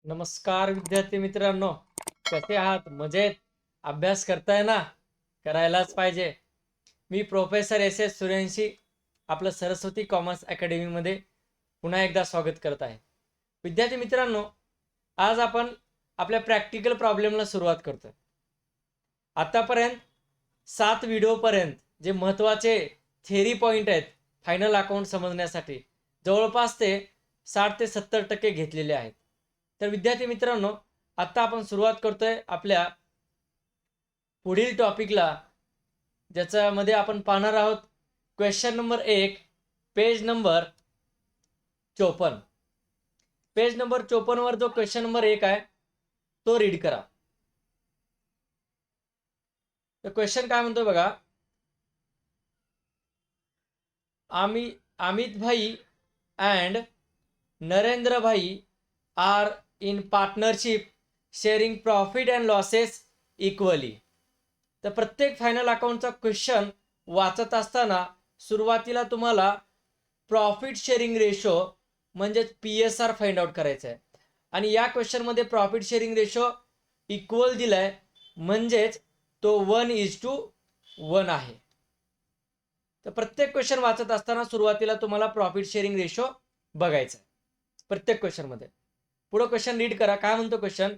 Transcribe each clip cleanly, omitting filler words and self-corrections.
नमस्कार विद्यार्थी मित्रांनो, कसे आहात? मजेत? अभ्यास करताय ना? करायलाच पाहिजे. मी प्रोफेसर एस एस सूर्यवंशी आपलं सरस्वती कॉमर्स अकॅडमीमध्ये पुन्हा एकदा स्वागत करत आहे. विद्यार्थी मित्रांनो, आज आपण आपल्या प्रॅक्टिकल प्रॉब्लेमला सुरुवात करतोय. आतापर्यंत 7 व्हिडिओपर्यंत जे महत्त्वाचे थेरी पॉईंट आहेत फायनल अकाउंट समजण्यासाठी, जवळपास ते 60 ते 70% घेतलेले आहेत. तर विद्यार्थी मित्रांनो, आता आपण सुरुवात करतोय आपल्या पुढील टॉपिकला, ज्याच्यामध्ये आपण पाहणार आहोत question number 1, page number 54. Page number 54 वर जो क्वेश्चन नंबर 1 आहे तो रीड करा. तर क्वेश्चन काय म्हणतोय बघा. अमित भाई and Narendra bhai are in partnership sharing profit and losses equally. तर प्रत्येक फायनल अकाउंटचा क्वेश्चन वाचत असताना सुरुवातीला तुम्हाला प्रॉफिट शेअरिंग रेशो म्हणजेच PSR फाइंड आउट करायचं आहे. आणि या क्वेश्चनमध्ये प्रॉफिट शेअरिंग रेशो इक्वल दिलाय, म्हणजेच तो 1:1 आहे. तर प्रत्येक क्वेश्चन वाचत असताना सुरुवातीला तुम्हाला प्रॉफिट शेअरिंग रेशो बघायचा आहे प्रत्येक क्वेश्चनमध्ये. पुढे क्वेश्चन रीड करा. काय म्हणतो question?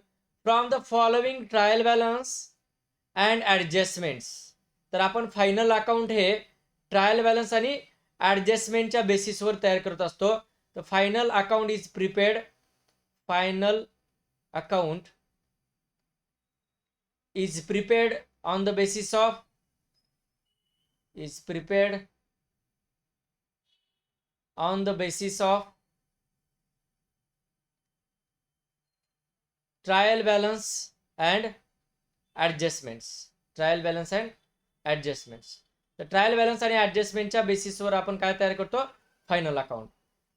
From the following trial balance and adjustments. तर आपण फायनल अकाउंट हे ट्रायल बॅलन्स आणि ॲडजस्टमेंटच्या बेसिसवर तयार करत असतो. तर final account is prepared. Final account is prepared on the basis of trial balance and adjustments. Trial balance and adjustments. तर ट्रायल बॅलन्स आणि ॲडजस्टमेंटच्या बेसिसवर आपण काय तयार करतो? Final account.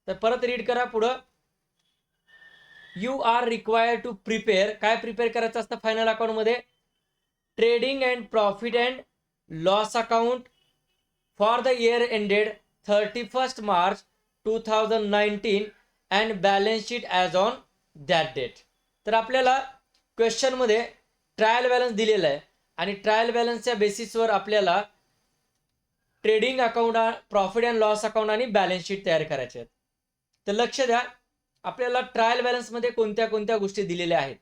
तर परत रीड करा पुढं. You are required to prepare. काय प्रिपेअर करायचं असतं फायनल अकाउंटमध्ये? Trading and profit and loss account for the year ended 31st March 2019 and balance sheet as on that date. तर आपल्याला क्वेश्चनमध्ये ट्रायल बॅलन्स दिलेला आहे आणि ट्रायल बॅलन्सच्या बेसिसवर आपल्याला trading account, profit and loss account आणि बॅलन्स शीट तयार करायचे आहेत. तर लक्ष द्या, आपल्याला ट्रायल बॅलन्समध्ये कोणत्या कोणत्या गोष्टी दिलेल्या आहेत.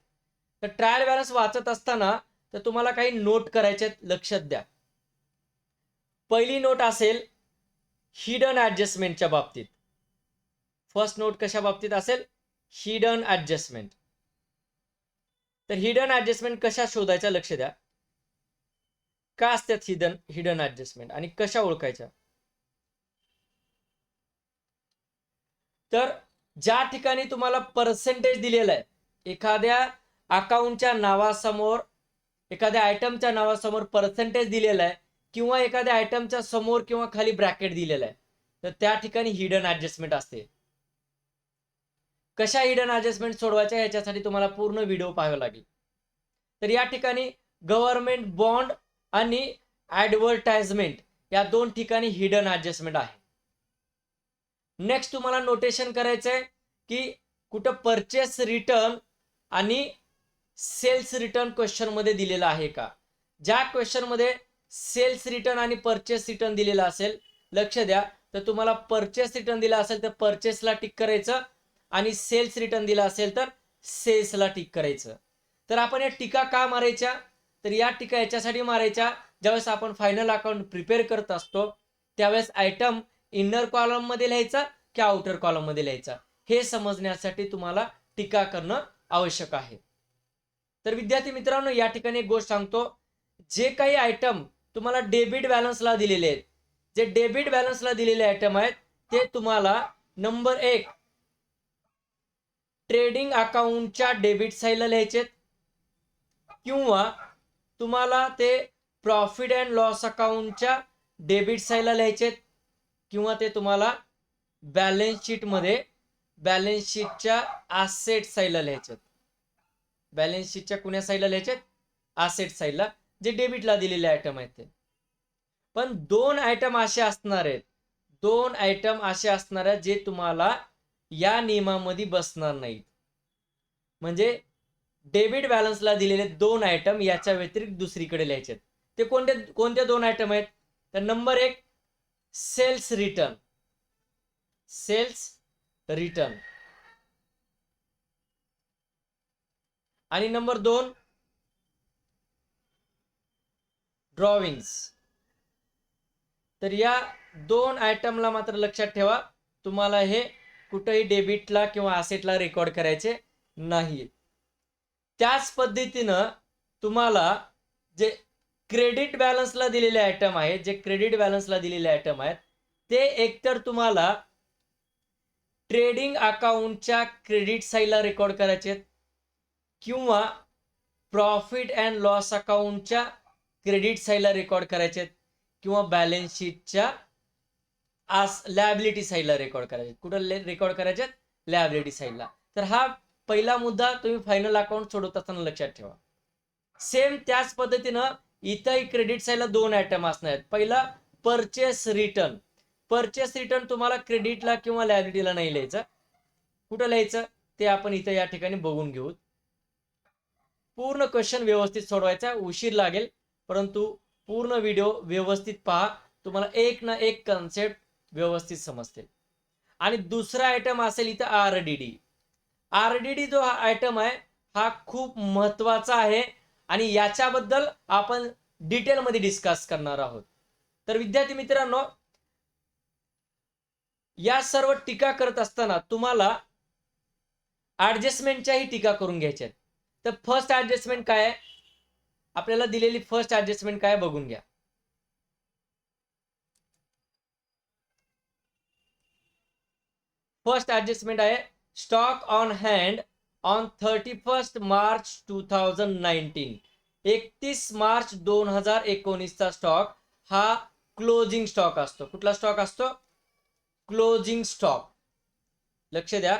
तर ट्रायल बॅलन्स वाचत असताना तर तुम्हाला काही नोट करायचे आहेत, लक्षात द्या. पहिली नोट असेल हिडन ॲडजस्टमेंटच्या बाबतीत. फर्स्ट नोट कशा बाबतीत असेल? Hidden adjustment. तर हिडन ॲडजस्टमेंट कशा शोधायच्या? लक्ष द्या. का असतात हिडन ॲडजस्टमेंट आणि कशा ओळखायच्या? तर ज्या ठिकाणी तुम्हाला पर्सेंटेज दिलेला आहे, एखाद्या अकाउंटच्या नावासमोर, एखाद्या आयटमच्या नावासमोर पर्सेंटेज दिलेला आहे किंवा एखाद्या आयटमच्या समोर किंवा खाली ब्रॅकेट दिलेला आहे, तर त्या ठिकाणी हिडन ॲडजस्टमेंट असते. कशा हिडन ॲडजस्टमेंट सोडवायच्या याच्यासाठी तुम्हाला पूर्ण व्हिडिओ पाहावा लागेल. तर या ठिकाणी गव्हर्नमेंट बॉन्ड आणि ॲडव्हर्टाइजमेंट या दोन ठिकाणी हिडन ॲडजस्टमेंट आहे. नेक्स्ट तुम्हाला नोटेशन करायचं आहे की कुठं परचेस रिटर्न आणि सेल्स रिटर्न क्वेश्चनमध्ये दिलेला आहे का. ज्या क्वेश्चनमध्ये सेल्स रिटर्न आणि परचेस रिटर्न दिलेला असेल, लक्ष द्या, तर तुम्हाला परचेस रिटर्न दिला असेल तर परचेसला टिक करायचं आणि सेल्स रिटर्न दिला असेल तर सेल्सला टिक करायचं. तर आपण या टिका का मारायच्या? तर या टिका याच्यासाठी मारायच्या, ज्यावेळेस आपण फायनल अकाउंट प्रिपेअर करत असतो त्यावेळेस आयटम इनर कॉलम मध्ये लिहायचा की आउटर कॉलम मध्ये लिहायचा हे समजण्यासाठी तुम्हाला टीका करणं आवश्यक आहे. तर विद्यार्थी मित्रांनो, या ठिकाणी एक गोष्ट सांगतो, जे काही आयटम तुम्हाला डेबिट बॅलन्सला दिलेले आहेत, जे डेबिट बॅलन्सला दिलेले आयटम आहेत ते तुम्हाला नंबर 1 ट्रेडिंग अकाउंटच्या डेबिट साईडला लिहायचे किंवा तुम्हाला ते प्रॉफिट अँड लॉस अकाउंटच्या डेबिट साईडला लिहायचे किंवा ते तुम्हाला बॅलन्स शीटमध्ये बॅलन्स शीटच्या ॲसेट साईडला लिहायचे. बॅलन्स शीटच्या कुण्या साईडला लिहायचे? ॲसेट साईडला, जे डेबिटला दिलेले आयटम आहेत ते. पण दोन आयटम असे असणार आहेत जे तुम्हाला या नियमामध्ये बसणार नाहीत. म्हणजे डेबिट बॅलन्सला दिलेले 2 आयटम याच्या व्यतिरिक्त दुसरीकडे लिहायचे. ते कोणते 2 आयटम आहेत? तर number 1 sales return. Sales return. आणि नंबर 2 ड्रॉविंग्स. तर या 2 आयटमला मात्र लक्षात ठेवा, तुम्हाला हे कुठेही डेबिटला किंवा असेटला रेकॉर्ड करायचे नाही. त्याच पद्धतीनं तुम्हाला जे क्रेडिट बॅलन्सला दिलेले आयटम आहेत, ते एकतर तुम्हाला ट्रेडिंग अकाउंटच्या क्रेडिट साईडला रेकॉर्ड करायचे किंवा प्रॉफिट अँड लॉस अकाउंटच्या क्रेडिट साईडला रेकॉर्ड करायचे किंवा बॅलन्स शीटच्या लायबिलिटी साईडला रेकॉर्ड करायचे. कुठं रेकॉर्ड करायचे? लायबिलिटी साईडला. तर हा पहिला मुद्दा तुम्ही फायनल अकाउंट सोडवत असताना लक्षात ठेवा. सेम त्याच पद्धतीनं इथंही क्रेडिट साईडला 2 आयटम असणार आहेत. पहिला परचेस रिटर्न. परचेस रिटर्न तुम्हाला क्रेडिटला किंवा लायबिलिटीला नाही लिहायचं. कुठं लिहायचं ते आपण इथं या ठिकाणी बघून घेऊ. पूर्ण क्वेश्चन व्यवस्थित सोडवायचा, उशीर लागेल परंतु पूर्ण व्हिडिओ व्यवस्थित पहा, तुम्हाला एक ना एक कन्सेप्ट व्यवस्थित समजतील. आणि दुसरा आयटम असेल इथं आरडीडी. आरडीडी जो हा आयटम आहे हा खूप महत्वाचा आहे आणि याच्याबद्दल आपण डिटेलमध्ये डिस्कस करणार आहोत. तर विद्यार्थी मित्रांनो, या सर्व टीका करत असताना तुम्हाला ऍडजस्टमेंटच्याही टीका करून घ्यायच्या आहेत. तर फर्स्ट ऍडजस्टमेंट काय आहे? आपल्याला दिलेली फर्स्ट ऍडजस्टमेंट काय बघून घ्या. फर्स्ट ऍडजस्टमेंट आहे stock on hand on 31 March 2019. 31 March 2019 चा स्टॉक हा क्लोजिंग स्टॉक असतो. कुठला स्टॉक असतो? Closing stock. लक्ष द्या.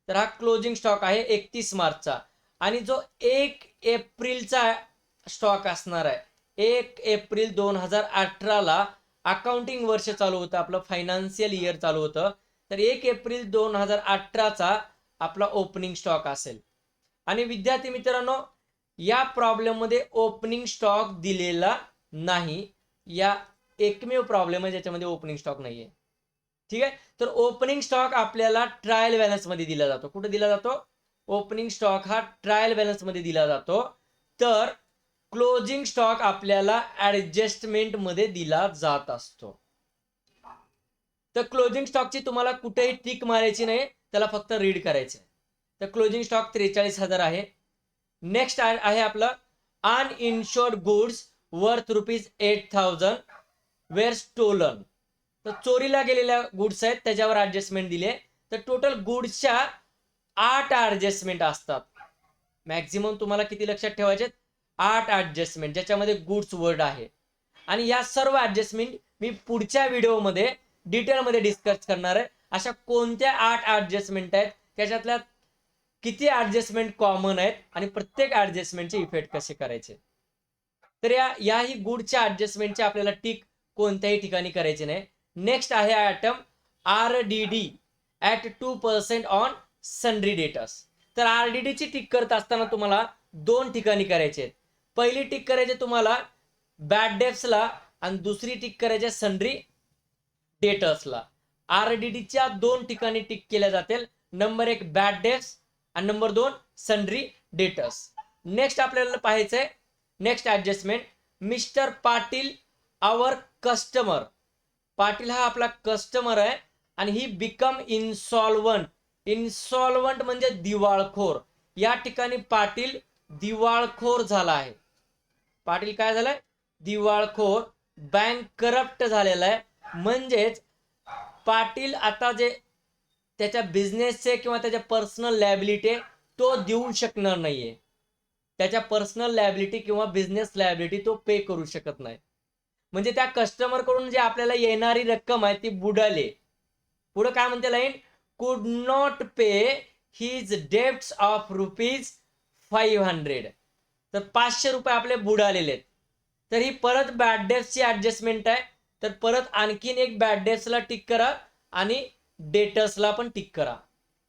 तर हा क्लोजिंग स्टॉक आहे 31 मार्चचा. आणि जो 1 एप्रिलचा स्टॉक असणार आहे, 1 एप्रिल 2018ला अकाउंटिंग वर्ष चालू होतं, आपलं फायनान्शियल इयर चालू होतं. तर 1 एप्रिल 2018चा आपला ओपनिंग स्टॉक असेल. आणि विद्यार्थी मित्रांनो, या प्रॉब्लेम मध्ये ओपनिंग स्टॉक दिलेला नाही. या एकमेव प्रॉब्लेम आहे ज्याच्यामध्ये ओपनिंग स्टॉक नाहीये. ठीक आहे. तर ओपनिंग स्टॉक आपल्याला ट्रायल बॅलन्स मध्ये दिला जातो. कुठे दिला जातो? ओपनिंग स्टॉक हा ट्रायल बॅलन्स मध्ये दिला जातो. तर क्लोजिंग स्टॉक आपल्याला ऍडजस्टमेंट मध्ये दिला जात असतो. तर क्लोजिंग स्टॉकची तुम्हाला कुठेही टिक मारायची नाही, त्याला फक्त रीड करायचं. तर क्लोजिंग स्टॉक 43,000 आहे. नेक्स्ट आहे आपलं अनइन्शुर्ड गुड्स वर्थ ₹8,000 वेअर स्टोलन. तर चोरीला गेलेल्या गुड्स आहेत त्याच्यावर ऍडजस्टमेंट दिले. तर टोटल गुड्सच्या 8 ऍडजस्टमेंट असतात. मॅक्झिमम तुम्हाला किती लक्षात ठेवायचे? 8 ऍडजस्टमेंट, ज्याच्यामध्ये गुड्स वर्ड आहे. आणि या सर्व ऍडजस्टमेंट मी पुढच्या व्हिडिओमध्ये डिटेलमध्ये डिस्कस करणार आहे. अशा कोणत्या 8 ऍडजस्टमेंट आहेत, त्याच्यातल्या किती ऍडजस्टमेंट कॉमन आहेत आणि प्रत्येक ऍडजस्टमेंटचे इफेक्ट कसे करायचे. तर याही गुडच्या ऍडजस्टमेंटचे आपल्याला टिक कोणत्याही ठिकाणी करायचे नाही. नेक्स्ट आहे item RDD at 2% on sundry debtors. तर आरडीडी ची टिक करत असताना तुम्हाला 2 ठिकाणी करायचे आहेत. पहिली टिक करायची तुम्हाला बॅड डेट्सला आणि दुसरी टिक करायची सन्ड्री डेटर्सला. आरडीडीच्या 2 ठिकाणी टिक केल्या जातील. नंबर 1 बॅड डेट्स आणि नंबर 2 सन्ड्री डेटर्स. नेक्स्ट आपल्याला पाहायचंय next adjustment mister Patil our customer. Patil हा आपला कस्टमर आहे आणि ही बिकम इन्सॉल्वंट. इन्सॉल्वंट म्हणजे दिवाळखोर. या ठिकाणी पाटील दिवाळखोर झाला आहे. पाटील काय झालाय? दिवाळखोर, बँक करप्ट झालेला आहे. म्हणजेच पाटील आता जे त्याच्या बिझनेसचे किंवा त्याच्या पर्सनल लायबिलिटी तो देऊ शकणार नाहीये. त्याच्या पर्सनल लायबिलिटी किंवा बिझनेस लायबिलिटी तो पे करू शकत नाही. म्हणजे त्या कस्टमर कडून जे आपल्याला येणारी रक्कम आहे ती बुडाली. पुढे काय म्हणते लाईन? कुड not pay his debts of ₹500. तर 500 रुपये आपले बुडालेले आहेत. तर ही परत बॅड डेब्ट्सची ऍडजस्टमेंट आहे. तर परत आणखीन एक बॅड डेब्ट्सला टिक करा आणि डेटर्सला पण टिक करा.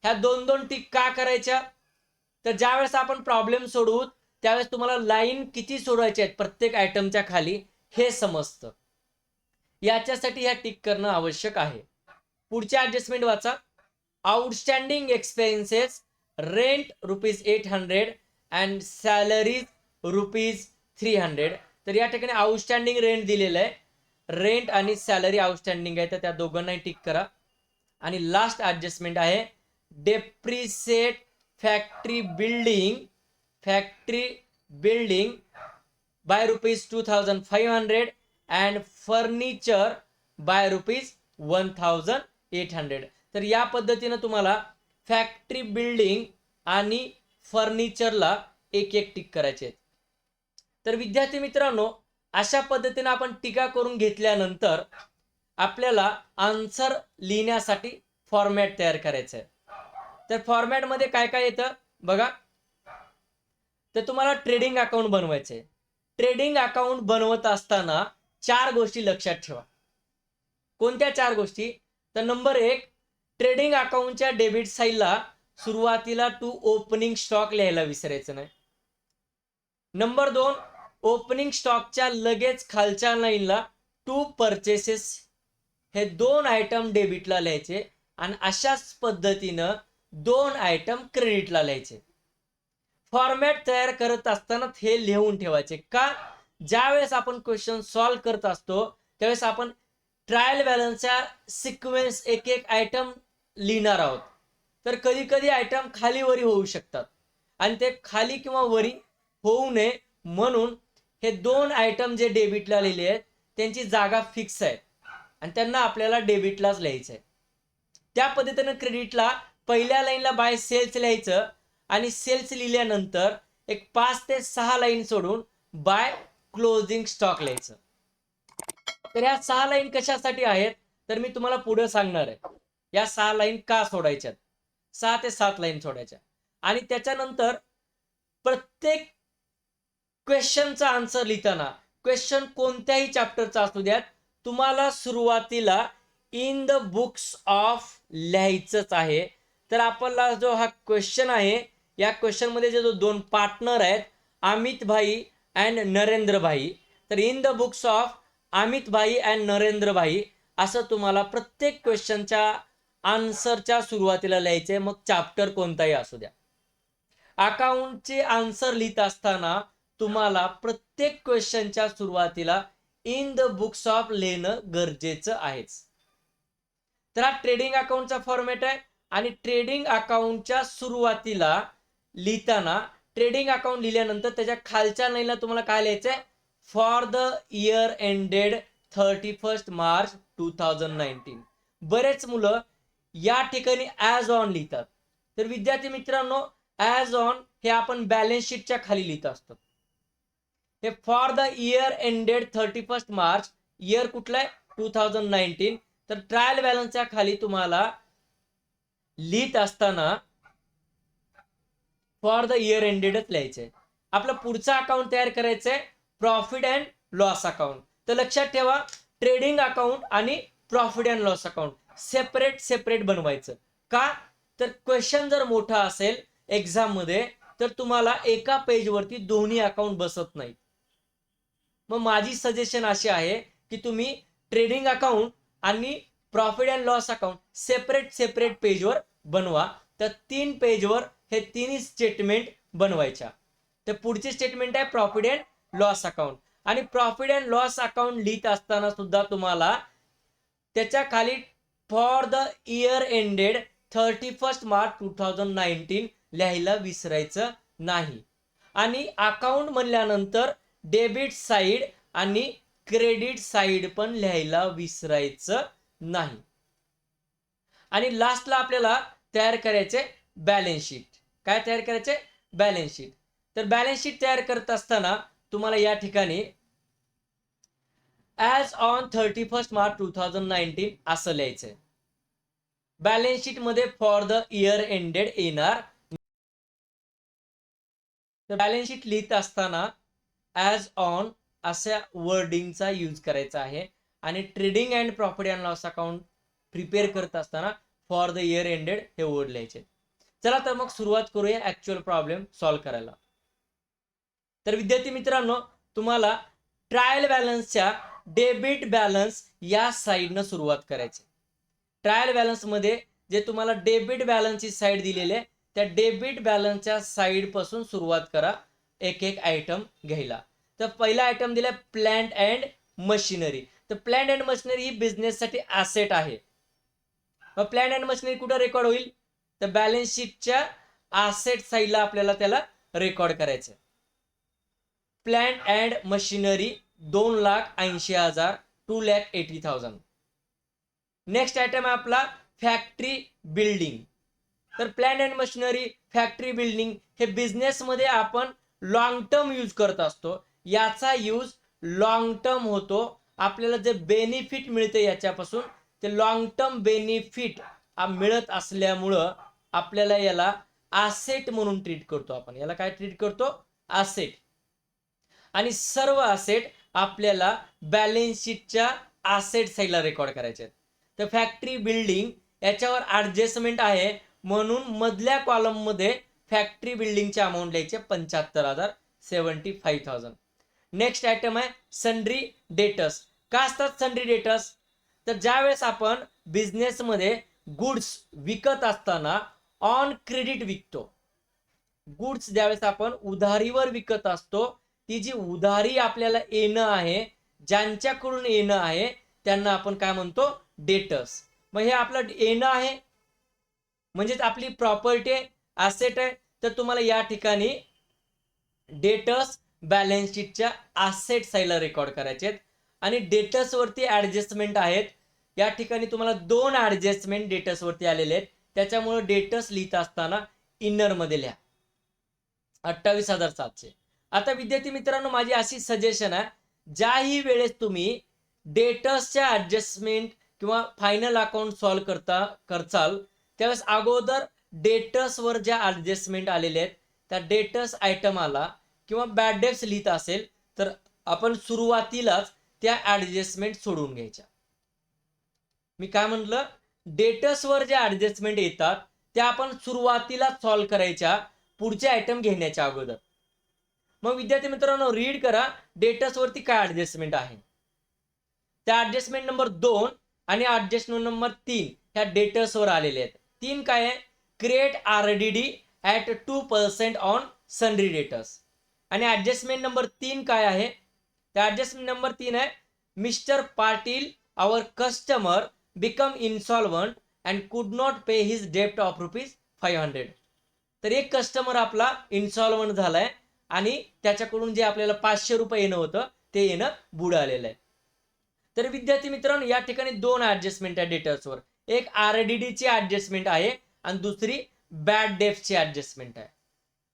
ह्या 2 टिक का करायच्या? तर ज्यावेळेस आपण प्रॉब्लेम सोडवू त्यावेळेस तुम्हाला लाईन किती सोडवायचे आहेत प्रत्येक आयटमच्या खाली हे समजतं. याच्यासाठी ह्या टिक करणं आवश्यक आहे. पुढच्या ऍडजस्टमेंट वाचा. Outstanding expenses rent ₹800 and salaries ₹300. तर या ठिकाणी आउटस्टँडिंग रेंट दिलेलं आहे. रेंट आणि सॅलरी आउटस्टँडिंग आहे तर त्या दोघांनाही टिक करा. आणि लास्ट ऍडजस्टमेंट आहे depreciate factory building by ₹2,500 and furniture by ₹1,800. तर या पद्धतीनं तुम्हाला फॅक्टरी बिल्डिंग आणि फर्निचरला एक एक टिक करायचे आहेत. तर विद्यार्थी मित्रांनो, अशा पद्धतीने आपण टीका करून घेतल्यानंतर आपल्याला आन्सर लिहिण्यासाठी फॉर्मॅट तयार करायचं आहे. तर फॉर्मॅटमध्ये काय काय येतं बघा. तर तुम्हाला ट्रेडिंग अकाउंट बनवायचं आहे. ट्रेडिंग अकाउंट बनवत असताना 4 गोष्टी लक्षात ठेवा. कोणत्या 4 गोष्टी? तर नंबर 1, ट्रेडिंग अकाउंटच्या डेबिट साईडला सुरुवातीला टू ओपनिंग स्टॉक लिहायला विसरायचं नाही. नंबर 2, ओपनिंग स्टॉकच्या लगेच खालच्या लाईनला टू परचेसेस हे 2 आयटम डेबिटला लिहायचे आणि अशाच पद्धतीनं 2 आयटम क्रेडिटला लिहायचे. फॉर्मॅट तयार करत असताना हे लिहून ठेवायचे. का? ज्यावेळेस आपण क्वेश्चन सॉल्व्ह करत असतो त्यावेळेस आपण ट्रायल बॅलन्सच्या सिक्वेन्स एक एक आयटम लिहिणार आहोत. तर कधी कधी आयटम खाली वरी होऊ शकतात आणि ते खाली किंवा वरी होऊ नये म्हणून हे 2 आयटम जे डेबिटला लिहिले आहेत त्यांची जागा फिक्स आहे आणि त्यांना आपल्याला डेबिटलाच लिहायचं आहे. त्या पद्धतीनं क्रेडिटला पहिल्या लाईनला बाय सेल्स लिहायचं आणि सेल्स लिहिल्यानंतर एक 5 ते 6 लाईन सोडून बाय क्लोजिंग स्टॉक लिहायचं. तर या 6 लाईन कशासाठी आहेत तर मी तुम्हाला पुढे सांगणार आहे. या 6 लाईन का सोडायच्यात? 6 ते 7 लाईन सोडायच्या आणि त्याच्यानंतर प्रत्येक क्वेश्चनचा आन्सर लिहिताना, क्वेश्चन कोणत्याही चॅप्टरचा असू द्यात, तुम्हाला सुरुवातीला इन द बुक्स ऑफ लिहायचंच आहे. तर आपला जो हा क्वेश्चन आहे या क्वेश्चन मध्ये जे 2 पार्टनर आहेत अमित भाई अँड नरेंद्र भाई, तर in the books of Amit भाई अँड नरेंद्र भाई असं तुम्हाला प्रत्येक क्वेश्चनच्या आन्सरच्या सुरुवातीला लिहायचे, मग चॅप्टर कोणताही असू द्या. अकाउंटचे आन्सर लिहित असताना तुम्हाला प्रत्येक क्वेश्चनच्या सुरुवातीला इन द बुक्स ऑफ लिहिणं गरजेचं आहेच. तर हा ट्रेडिंग अकाउंटचा फॉर्मॅट आहे आणि ट्रेडिंग अकाउंटच्या सुरुवातीला लिहिताना ट्रेडिंग अकाउंट लिहिल्यानंतर त्याच्या खालच्या लाईनला तुम्हाला काय लिहायचंय? For the year ended 31 March 2019. बरेच मुलं या ठिकाणी ॲज ऑन लिहितात. तर विद्यार्थी मित्रांनो, ॲज ऑन हे आपण बॅलन्स शीटच्या खाली लिहित असतो. हे for the year ended 31 March, year कुठलं आहे? 2019. तर ट्रायल बॅलन्सच्या खाली तुम्हाला लिहित असताना फॉर द इयर एंडेडच लिहायचंय. आपलं पुढचं अकाउंट तयार करायचंय प्रॉफिट अँड लॉस अकाउंट. तर लक्षात ठेवा, ट्रेडिंग अकाउंट आणि profit and loss account separate बनवायचं. का? तर क्वेश्चन जर मोठा असेल एक्झाम मध्ये तर तुम्हाला एका पेजवरती दोन्ही अकाउंट बसत नाही. मग माझी सजेशन अशी आहे की तुम्ही ट्रेडिंग अकाउंट आणि profit and loss account separate पेजवर बनवा. तर 3 पेजवर हे तिन्ही स्टेटमेंट बनवायच्या. तर पुढची स्टेटमेंट आहे प्रॉफिट अँड लॉस अकाउंट. आणि प्रॉफिट अँड लॉस अकाउंट लिहित असताना सुद्धा तुम्हाला त्याच्या खाली for the year ended 31 March 2019 लिहायला विसरायचं नाही. आणि अकाउंट म्हणल्यानंतर डेबिट साईड आणि क्रेडिट साईड पण लिहायला विसरायचं नाही. आणि लास्टला आपल्याला तयार करायचे बॅलन्स शीट. काय तयार करायचे? Balance sheet. तर बॅलन्स शीट तयार करत असताना तुम्हाला या ठिकाणी ॲज ऑन 31 मार्च 2019 असं लिहायचंय. बॅलन्स शीट मध्ये फॉर द इयर एंडेड येणार. तर बॅलन्स शीट लिहित असताना ॲज ऑन अशा वर्डिंगचा यूज करायचा आहे. आणि trading and profit and loss account prepare करत असताना फॉर द इयर एंडेड हे वर्ड लिहायचे. चला तर मग सुरुवात करूया ऍक्च्युअल प्रॉब्लेम सॉल्व्ह करायला. तर विद्यार्थी मित्रांनो, तुम्हाला ट्रायल बॅलन्सच्या डेबिट बॅलन्स या साईडनं सुरुवात करायची. ट्रायल बॅलन्स मध्ये जे तुम्हाला डेबिट बॅलन्सची साईड दिलेली आहे, त्या डेबिट बॅलन्सच्या साईड पासून सुरुवात करा एक एक आयटम घ्यायला. तर पहिला आयटम दिलाय प्लांट अँड मशिनरी. तर प्लांट अँड मशिनरी ही बिझनेससाठी ॲसेट आहे. मग प्लांट अँड मशिनरी कुठं रेकॉर्ड होईल? तर बॅलन्स शीटच्या ॲसेट साईडला आपल्याला त्याला रेकॉर्ड करायचं. Plant and machinery 2,80,000, 2,80,000. Next item आहे आपला फॅक्टरी बिल्डिंग. तर plant and machinery, factory building हे बिझनेसमध्ये आपण लॉंग टर्म यूज करत असतो. याचा यूज लॉंग टर्म होतो. आपल्याला जे बेनिफिट मिळते याच्यापासून ते लॉंग टर्म बेनिफिट मिळत असल्यामुळं आपल्याला याला ॲसेट म्हणून ट्रीट करतो आपण. याला काय ट्रीट करतो? ॲसेट. आणि सर्व ॲसेट आपल्याला बॅलन्स शीटच्या ॲसेट साईडला रेकॉर्ड करायचे आहेत. तर फॅक्टरी बिल्डिंग याच्यावर ॲडजस्टमेंट आहे म्हणून मधल्या कॉलममध्ये फॅक्टरी बिल्डिंगचे अमाऊंट लिहायचे 75,000, 75,000. नेक्स्ट आयटम आहे सन्ड्री डेटर्स. का असतात सन्ड्री डेटर्स? तर ज्यावेळेस आपण बिझनेसमध्ये गुड्स विकत असताना ऑन क्रेडिट विकतो. गुड्स ज्यावेळेस आपण उधारीवर विकत असतो, ती जी उधारी आपल्याला येणं आहे, ज्यांच्याकडून येणं आहे त्यांना आपण काय म्हणतो? डेटर्स. मग हे आपलं येणं आहे म्हणजेच आपली प्रॉपर्टी आहे, ॲसेट आहे. तर तुम्हाला या ठिकाणी डेटर्स बॅलन्स शीटच्या ॲसेट साईडला रेकॉर्ड करायचे आहेत. आणि डेटर्स वरती ॲडजस्टमेंट आहेत. या ठिकाणी तुम्हाला 2 ॲडजस्टमेंट डेटर्स वरती आलेले आहेत. त्याच्यामुळे डेटर्स लिहित असताना इनर मध्ये लिहा 28,700. आता विद्यार्थी मित्रांनो, माझी अशी सजेशन आहे, ज्याही वेळेस तुम्ही डेटर्सच्या ॲडजस्टमेंट किंवा फायनल अकाउंट सॉल्व्ह करचाल त्यावेळेस अगोदर डेटर्सवर ज्या ॲडजस्टमेंट आलेले आहेत त्या डेटर्स आयटमाला किंवा बॅड डेट्स लिहित असेल तर आपण सुरुवातीलाच त्या ॲडजस्टमेंट सोडून घ्यायच्या. मी काय म्हटलं? डेटर्सवर ज्या ॲडजस्टमेंट येतात त्या आपण सुरुवातीला सॉल्व्ह करायच्या पुढचे आयटम घेण्याच्या अगोदर. मग विद्यार्थी मित्रांनो, रीड करा डेटर्सवरती काय ॲडजस्टमेंट आहे. त्या ॲडजस्टमेंट नंबर 2 आणि ॲडजस्टमेंट नंबर 3 ह्या डेटर्सवर आलेले आहेत. 3 काय आहे? Create RDD at 2% on sundry debtors. आणि ॲडजस्टमेंट नंबर 3 काय आहे? त्या ॲडजस्टमेंट नंबर 3 आहे mister Patil our customer become insolvent and could not pay his डेप्ट ऑफ ₹500. तर एक कस्टमर आपला इन्सॉल्वंट झालाय आणि त्याच्याकडून जे आपल्याला ₹500 येणं होतं ते येणं बुडालेलं आहे. तर विद्यार्थी मित्रांनो, या ठिकाणी 2 ॲडजस्टमेंट आहे डेटर्सवर. एक RDD ची ॲडजस्टमेंट आहे आणि दुसरी बॅड डेट्सची ॲडजस्टमेंट आहे.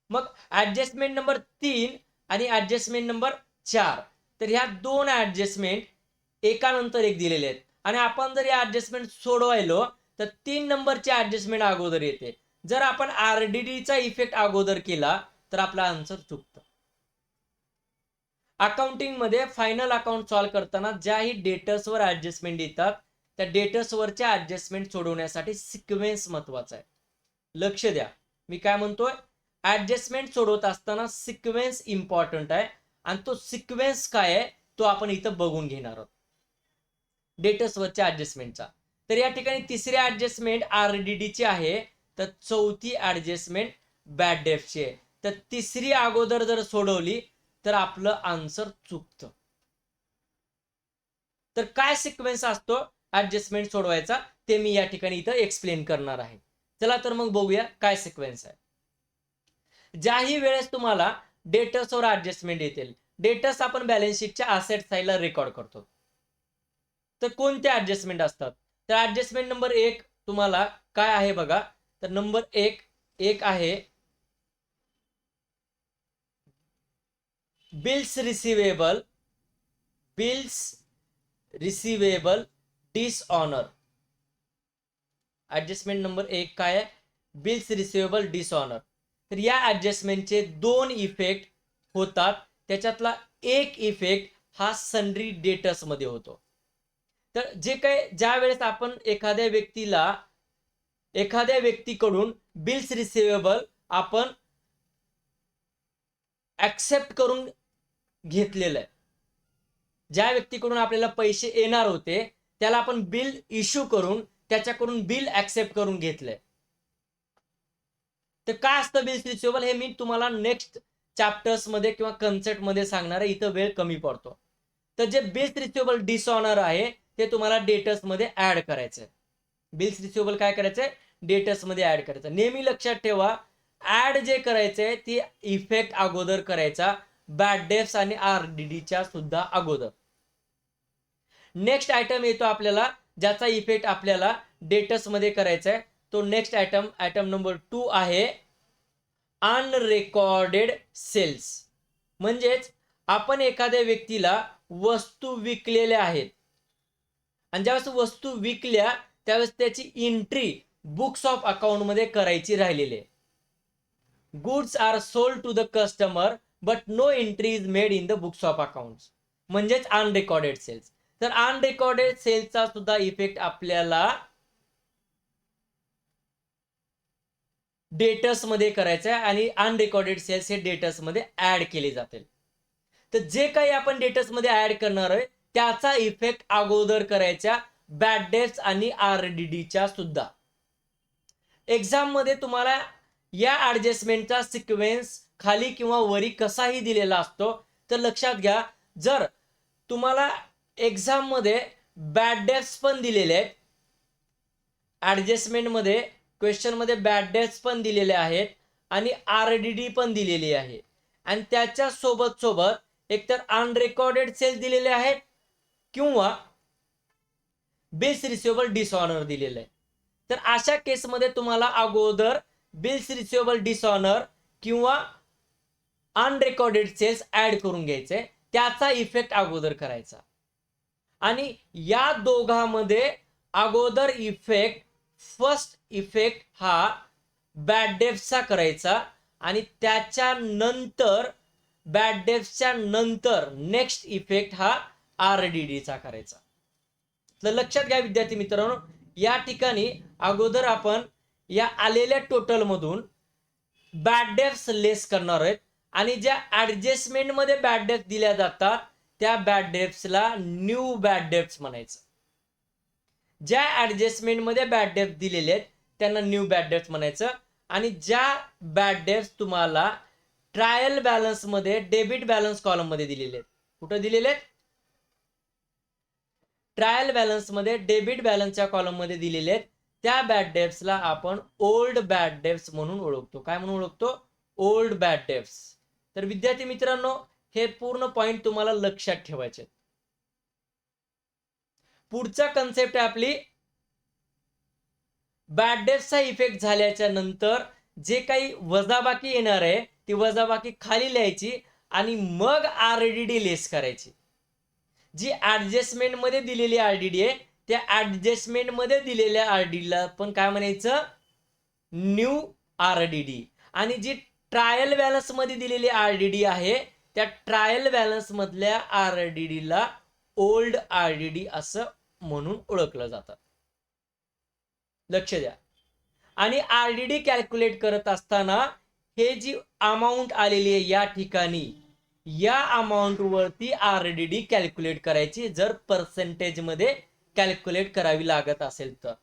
मग ॲडजस्टमेंट नंबर 3 आणि ॲडजस्टमेंट नंबर 4, तर ह्या 2 ॲडजस्टमेंट एकानंतर एक दिलेले आहेत. आणि आपण जर या ॲडजस्टमेंट सोडवायलो तर 3 नंबरची ॲडजस्टमेंट अगोदर येते. जर आपण RDDचा इफेक्ट अगोदर केला तर आपला आन्सर चुकतं. अकाउंटिंग मध्ये फायनल अकाउंट सॉल्व्ह करताना ज्याही डेटर्सवर ॲडजस्टमेंट येतात त्या डेटर्सवरच्या ॲडजस्टमेंट सोडवण्यासाठी सिक्वेन्स महत्वाचा आहे. लक्ष द्या, मी काय म्हणतोय? ॲडजस्टमेंट सोडवत असताना सिक्वेन्स इम्पॉर्टंट आहे आणि तो सिक्वेन्स काय आहे तो आपण इथं बघून घेणार आहोत डेटर्सवरच्या ॲडजस्टमेंटचा. तर या ठिकाणी तिसरी ॲडजस्टमेंट RDD ची आहे, तर चौथी ॲडजस्टमेंट बॅड डेट्सची आहे. तर तिसरी अगोदर जर सोडवली तर आपलं आन्सर चुकतं. तर काय सिक्वेन्स असतो ॲडजस्टमेंट सोडवायचा ते मी या ठिकाणी इथं एक्सप्लेन करणार आहे. चला तर मग बघूया काय सिक्वेन्स आहे. ज्याही वेळेस तुम्हाला डेटर्सवर ॲडजस्टमेंट येतील, डेटर्स आपण बॅलन्स शीटच्या ॲसेट साईडला रेकॉर्ड करतो. तर कोणत्या ॲडजस्टमेंट असतात? तर ॲडजस्टमेंट नंबर 1 तुम्हाला काय आहे बघा. तर नंबर 1 आहे bills receivable dishonour. Adjustment number 1 काय आहे? Bills receivable dishonour. तर या ॲडजस्टमेंटचे 2 इफेक्ट होतात. त्याच्यातला एक इफेक्ट हा सन्ड्री डेटर्स मध्ये होतो. तर जे काही ज्या वेळेस आपण एखाद्या व्यक्तीला एखाद्या व्यक्तीकडून बिल्स रिसिवेबल आपण ऍक्सेप्ट करून घेतलेलं आहे. ज्या व्यक्तीकडून आपल्याला पैसे येणार होते त्याला आपण बिल इश्यू करून त्याच्याकडून बिल ऍक्सेप्ट करून घेतलंय. तर काय असतं बिल्स रिसिवेबल हे मी तुम्हाला नेक्स्ट चॅप्टर्स मध्ये किंवा कन्सेप्ट मध्ये सांगणार आहे, इथं वेळ कमी पडतो. तर जे बिल्स रिसिवेबल डिसऑनर आहे ते तुम्हाला डेटर्स मध्ये ऍड करायचंय. बिल्स रिसिवेबल काय करायचंय, डेटर्स मध्ये ऍड करायचं. नेहमी लक्षात ठेवा ऍड जे करायचंय ती इफेक्ट अगोदर करायचा, बॅड डेट्स आणि आरडीडीच्या सुद्धा अगोदर. नेक्स्ट आयटम येतो आपल्याला ज्याचा इफेक्ट आपल्याला डेटर्स मध्ये करायचा आहे. तो नेक्स्ट आयटम नंबर 2 आहे अनरेकॉर्डेड सेल्स. म्हणजेच आपण एखाद्या व्यक्तीला वस्तू विकलेल्या आहेत आणि ज्यावेळेस वस्तू विकल्या त्यावेळेस त्याची एंट्री बुक्स ऑफ अकाउंट मध्ये करायची राहिलेली आहे. Goods are sold to the customer but no entry is made in the books of account, म्हणजेच अनरेकॉर्डेड सेल्स. तर अनरेकॉर्डेड सेल्सचा सुद्धा इफेक्ट आपल्याला डेटर्स मध्ये करायचा आहे आणि अनरेकॉर्डेड सेल्स हे डेटर्स मध्ये ऍड केले जातील. तर जे काही आपण डेटर्स मध्ये ऍड करणार आहे त्याचा इफेक्ट अगोदर करायचा बॅड डेट्स आणि आरडीडीच्या सुद्धा. एक्झाम मध्ये तुम्हाला या ऍडजस्टमेंटचा सिक्वेन्स खाली किंवा वरी कसाही दिलेला असतो. तर लक्षात घ्या जर तुम्हाला एक्झाम मध्ये बॅड डेट्स पण दिलेले आहेत, ऍडजस्टमेंट मध्ये क्वेश्चन मध्ये बॅड डेट्स पण दिलेले आहेत आणि आरडीडी पण दिलेली आहे आणि त्याच्या सोबत एकतर अनरेकॉर्डेड सेल्स दिलेले आहेत किंवा बिल्स रिसिवेबल डिसऑनर दिलेलं आहे. तर अशा केसमध्ये तुम्हाला अगोदर बिल्स रिसिवेबल डिसऑनर किंवा अनरेकॉर्डेड सेल्स ऍड करून घ्यायचे, त्याचा इफेक्ट अगोदर करायचा. आणि या दोघांमध्ये अगोदर इफेक्ट फर्स्ट इफेक्ट हा बॅड डेट्सचा करायचा आणि त्याच्यानंतर बॅड डेट्सच्या नंतर नेक्स्ट इफेक्ट हा आरडीडीचा करायचा. तर लक्षात घ्या विद्यार्थी मित्रांनो, या ठिकाणी अगोदर आपण या आलेल्या टोटल मधून बॅड डेट्स लेस करणार आहेत आणि ज्या ऍडजस्टमेंट मध्ये बॅड डेट्स दिल्या जातात त्या बॅड डेट्सला न्यू बॅड डेट्स म्हणायचं. ज्या ऍडजस्टमेंट मध्ये बॅड डेट्स दिलेले आहेत त्यांना न्यू बॅड डेट्स म्हणायचं. आणि ज्या बॅड डेट्स तुम्हाला ट्रायल बॅलन्स मध्ये डेबिट बॅलन्स कॉलम मध्ये दिलेले आहेत, कुठे दिलेले आहेत, ट्रायल बॅलन्स मध्ये डेबिट बॅलन्सच्या कॉलम मध्ये दिलेले आहेत, त्या बॅड डेट्सला आपण ओल्ड बॅड डेट्स म्हणून ओळखतो. काय म्हणून ओळखतो, ओल्ड बॅड डेट्स. तर विद्यार्थी मित्रांनो हे पूर्ण पॉइंट तुम्हाला लक्षात ठेवायचे. पुढचा कन्सेप्ट आहे आपली बॅड डेट्सचा इफेक्ट झाल्याच्या नंतर जे काही वजाबाकी येणार आहे ती वजाबाकी खाली लिहायची आणि मग आरडीडी लेस करायची. जी ऍडजस्टमेंट मध्ये दिलेली आरडीडी आहे त्या ऍडजस्टमेंट मध्ये दिलेल्या आरडीडीला पण काय म्हणायचं, न्यू आरडीडी. आणि जी ट्रायल बॅलन्स मध्ये दिलेली आरडीडी आहे त्या ट्रायल बॅलन्स मधल्या आरडीडीला ओल्ड आरडीडी असं म्हणून ओळखलं जातं. लक्ष द्या. आणि आरडीडी कॅल्क्युलेट करत असताना हे जी अमाऊंट आलेली आहे या ठिकाणी या अमाऊंट वरती आरडीडी कॅल्क्युलेट करायची जर पर्सेंटेज मध्ये कॅल्क्युलेट करावी लागत असेल तर.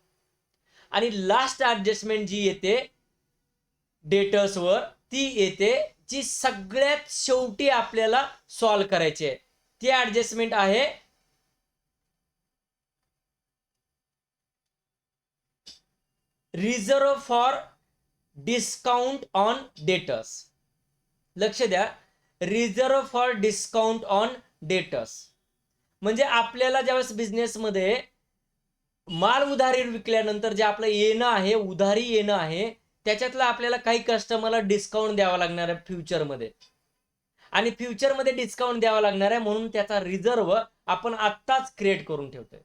आणि लास्ट ऍडजस्टमेंट जी येते डेटर्स वर ती येते जी सगळ्यात शेवटी आपल्याला सॉल्व करायची आहे. ती ऍडजस्टमेंट आहे reserve for discount on debtors. लक्ष द्या, reserve for discount on debtors म्हणजे आपल्याला ज्यावेळेस बिझनेसमध्ये माल उधारी विकल्यानंतर जे आपलं येणं आहे, उधारी येणं आहे, त्याच्यातलं आपल्याला काही कस्टमरला डिस्काउंट द्यावा लागणार आहे फ्युचरमध्ये. आणि फ्युचरमध्ये डिस्काउंट द्यावा लागणार आहे म्हणून त्याचा रिझर्व आपण आत्ताच क्रिएट करून ठेवतोय.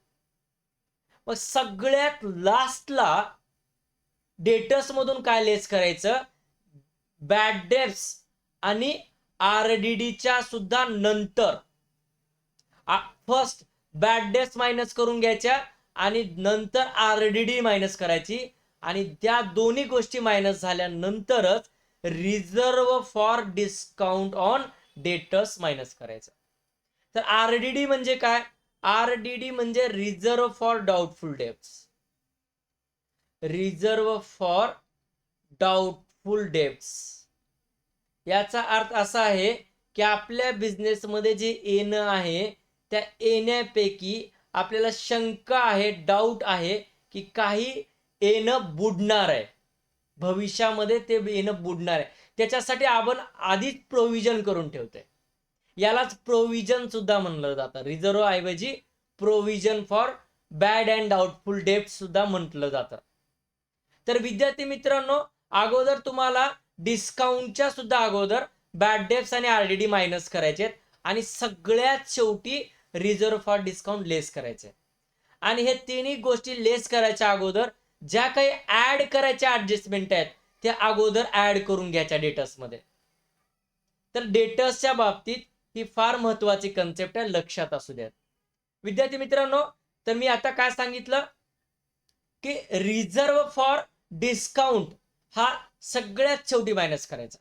मग सगळ्यात लास्टला डेटर्स मधून काय लेस करायचं, बॅड डेट्स आणि आरडीडीच्या सुद्धा नंतर फर्स्ट बॅड डेट्स मायनस करून घ्यायच्या आणि नंतर आरडीडी मायनस करायची आणि त्या दोन्ही गोष्टी मायनस झाल्यानंतरच reserve for discount on debtors minus करायचं. तर आरडीडी म्हणजे काय? आरडीडी म्हणजे reserve for doubtful debts. Reserve for doubtful debts याचा अर्थ असा आहे की आपल्या बिझनेसमध्ये जे येणं आहे त्या येण्यापैकी आपल्याला शंका आहे, डाऊट आहे की काही येणं बुडणार आहे, भविष्यामध्ये ते येणं बुडणार आहे, त्याच्यासाठी आपण आधीच प्रोव्हिजन करून ठेवतोय. यालाच प्रोव्हिजन सुद्धा म्हणलं जातं. रिझर्व ऐवजी provision for bad and doubtful डेब्ट सुद्धा म्हटलं जातं. तर विद्यार्थी मित्रांनो, अगोदर तुम्हाला डिस्काउंटच्या सुद्धा अगोदर बॅड डेब्ट्स आणि आरडीडी मायनस करायचे आणि सगळ्यात शेवटी रिझर्व फॉर डिस्काउंट लेस करायचे. आणि हे तिन्ही गोष्टी लेस करायच्या अगोदर ज्या काही ऍड करायच्या ऍडजस्टमेंट आहेत त्या अगोदर ऍड करून घ्यायच्या डेटर्समध्ये. तर डेटर्सच्या बाबतीत ही फार महत्वाची कन्सेप्ट आहे, लक्षात असू द्या विद्यार्थी मित्रांनो. तर मी आता काय सांगितलं की रिझर्व फॉर डिस्काउंट हा सगळ्यात शेवटी मायनस करायचा.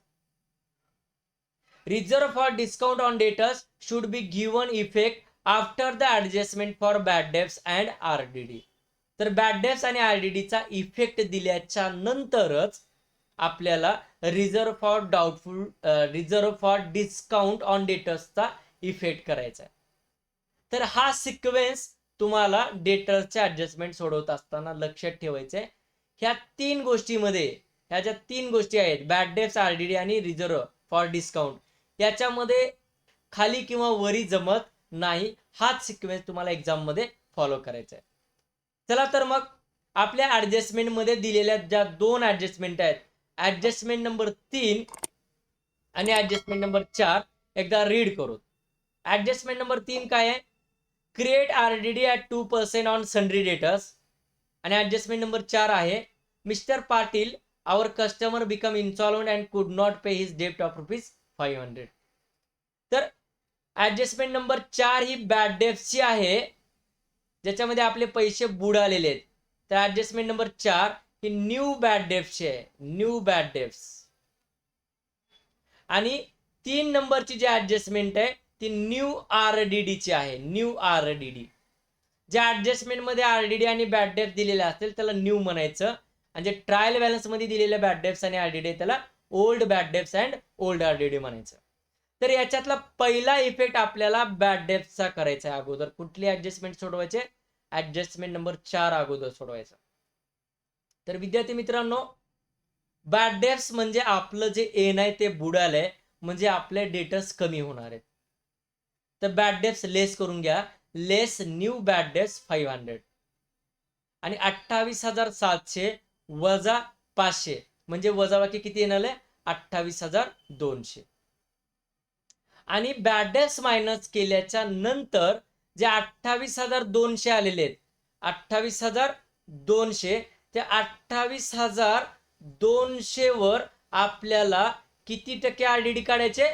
Reserve for discount on debtors should be given effect after the adjustment for bad debts and RDD. तर बॅड डेब्ट्स आणि आरडीडीचा इफेक्ट दिल्याच्या नंतरच आपल्याला reserve for doubtful reserve for discount on डेटर्सचा इफेक्ट करायचा आहे. तर हा सिक्वेन्स तुम्हाला डेटर्सचे ऍडजस्टमेंट सोडवत असताना लक्षात ठेवायचं आहे. ह्या तीन गोष्टीमध्ये, ह्या ज्या तीन गोष्टी आहेत बॅड डेब्ट्स, आरडीडी आणि रिझर्व फॉर डिस्काउंट, याच्यामध्ये खाली किंवा वरी जमत नाही. हाच सिक्वेन्स तुम्हाला एक्झाम मध्ये फॉलो करायचा आहे. चला तर मग आपल्या ऍडजस्टमेंट मध्ये दिलेल्या ज्या दोन ऍडजस्टमेंट आहेत, ऍडजस्टमेंट नंबर 3 आणि ऍडजस्टमेंट नंबर 4 एकदा रीड करू. ऍडजस्टमेंट नंबर 3 काय आहे? Create RDD at 2% on sundry debtors. आणि ऍडजस्टमेंट नंबर 4 आहे mister Patil our customer become insolvent and could not pay his डेब्ट ऑफ ₹500. तर ऍडजस्टमेंट नंबर 4 ही बॅड डेब्ट्सची आहे, ज्याच्यामध्ये आपले पैसे बुडालेले आहेत. तर ऍडजस्टमेंट नंबर 4 ही न्यू बॅड डेब्ट्सची आहे, न्यू बॅड डेब्ट्स. आणि 3 नंबरची जी ऍडजस्टमेंट आहे ती न्यू आरडीडीची आहे, न्यू आरडीडी. ज्या ऍडजस्टमेंट मध्ये आरडीडी आणि बॅड डेब्ट दिलेले असतील त्याला न्यू म्हणायचं, आणि जे ट्रायल बॅलन्स मध्ये दिलेल्या बॅड डेब्ट्स आणि आरडीडी त्याला old bad debts and old RDD म्हणायचं. तर याच्यातला पहिला इफेक्ट आपल्याला बॅड डेब्टचा करायचा आहे. अगोदर कुठली ऍडजस्टमेंट सोडवायचे? ऍडजस्टमेंट नंबर 4 अगोदर सोडवायचं. तर विद्यार्थी मित्रांनो, बॅड डेब्ट्स म्हणजे आपलं जे एन आहे ते बुडालंय, म्हणजे आपले डेटर्स कमी होणार आहेत. तर बॅड डेब्ट्स लेस करून घ्या, लेस न्यू बॅड डेब्ट्स 500. आणि 28,700 वजा 500 म्हणजे वजाबाकी किती येणार आहे? 28,200. आणि बॅड डेब्ट्स मायनस केल्याच्या नंतर जे 28,200 आलेले आहेत, 28,200, त्या 28,200 वर आपल्याला किती टक्के आरडीडी काढायचे?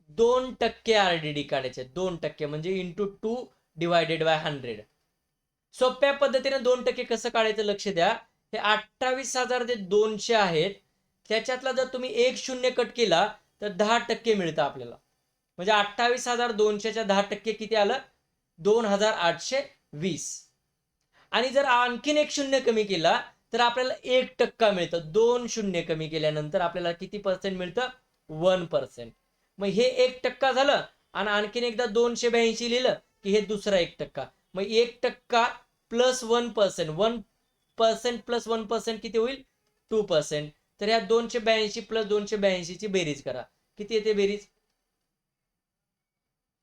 2% आरडीडी काढायचे. 2% म्हणजे इंटू 2 डिवायडेड बाय 100. सोप्या पद्धतीने 2% कसं काढायचं लक्ष द्या. हे 28,200 आहेत, त्याच्यातला जर तुम्ही 1 शून्य कट केला तर 10% मिळतं आपल्याला. म्हणजे 28,200च्या 10% किती आलं? 2,820. आणि जर आणखीन 1 शून्य कमी केला तर आपल्याला 1% मिळतं. 2 शून्य कमी केल्यानंतर आपल्याला किती पर्सेंट मिळतं? 1%. मग हे 1% झालं आणि आणखीन एकदा 282 लिहिलं की हे दुसरा 1%. मग 1% प्लस 1%, 1% प्लस 1% किती होईल? 2%. तर ह्या 282 प्लस 282 ची बेरीज करा. किती येते बेरीज?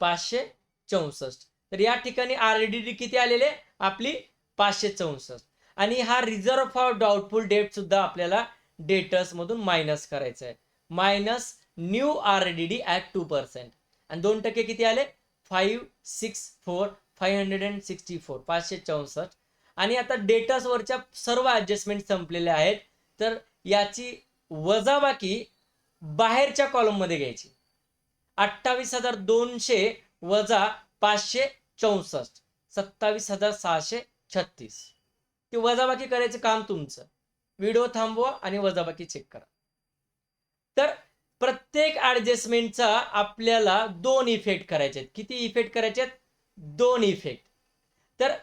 564. तर या ठिकाणी आरडीडी किती आलेले? आपली 564. आणि हा रिझर्व फॉर डाऊटफुल डेब्ट सुद्धा आपल्याला डेटर्स मधून मायनस करायचा आहे. Minus new RDD at 2%. आणि 2% किती आले? 564, 564, 564. आणि आता डेटर्स वरच्या सर्व ऍडजस्टमेंट संपलेल्या आहेत. तर याची वजाबाकी बाहेरच्या कॉलम मध्ये घ्यायची. 28,200 वजा 564, 27,636. ती वजाबाकी करायचं काम तुमचं. व्हिडिओ थांबवा आणि वजाबाकी चेक करा. तर प्रत्येक ऍडजस्टमेंटचा आपल्याला 2 इफेक्ट करायचे आहेत. किती इफेक्ट करायचे आहेत? 2 इफेक्ट. तर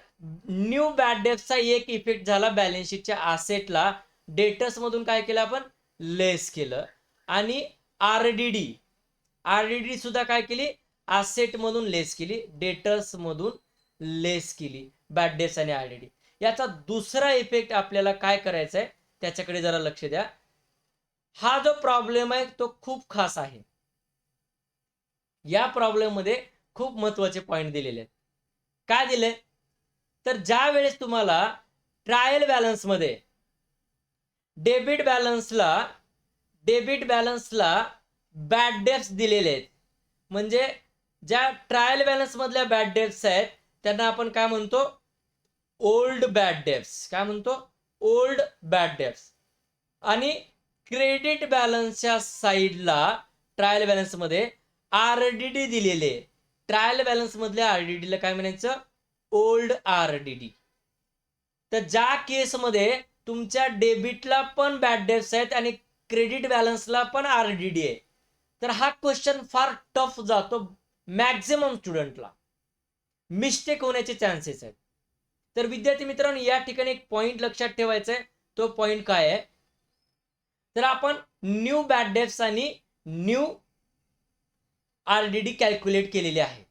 न्यू बॅड डेब्टचा एक इफेक्ट झाला बॅलन्स शीटच्या असेटला डेटर्स मधून काय केलं आपण? लेस केलं. आणि आरडीडी सुद्धा काय केली? असेट मधून लेस केली, डेटर्स मधून लेस केली बॅड डेब्ट्स आणि आरडीडी. याचा दुसरा इफेक्ट आपल्याला काय करायचा आहे त्याच्याकडे जरा लक्ष द्या. हा जो प्रॉब्लेम आहे तो खूप खास आहे. या प्रॉब्लेम मध्ये खूप महत्वाचे पॉइंट दिलेले आहेत. काय दिले? तर ज्या वेळेस तुम्हाला ट्रायल बॅलन्स मध्ये डेबिट बॅलन्सला बॅड डेब्ट्स दिलेले आहेत, म्हणजे ज्या ट्रायल बॅलन्स मधल्या बॅड डेब्ट्स आहेत त्यांना आपण काय म्हणतो? Old bad debts. काय म्हणतो? Old bad debts. आणि क्रेडिट बॅलन्सच्या साईडला ट्रायल बॅलन्स मध्ये आरडीडी दिलेले. ट्रायल बॅलन्स मधल्या आरडीडीला काय म्हणायचं? Old RDD. तर ज्या केसमध्ये तुमच्या डेबिटला पण बॅड डेब्ट्स आहेत आणि क्रेडिट बॅलन्सला पण आरडीडी आहे, तर हा क्वेश्चन फार टफ जातो मॅक्झिमम स्टुडंटला. मिस्टेक होण्याचे चान्सेस आहेत. तर विद्यार्थी मित्रांनो, या ठिकाणी एक पॉइंट लक्षात ठेवायचा आहे. तो पॉइंट काय आहे? तर आपण न्यू बॅड डेब्ट्स आणि न्यू आरडीडी कॅल्क्युलेट केलेले आहे.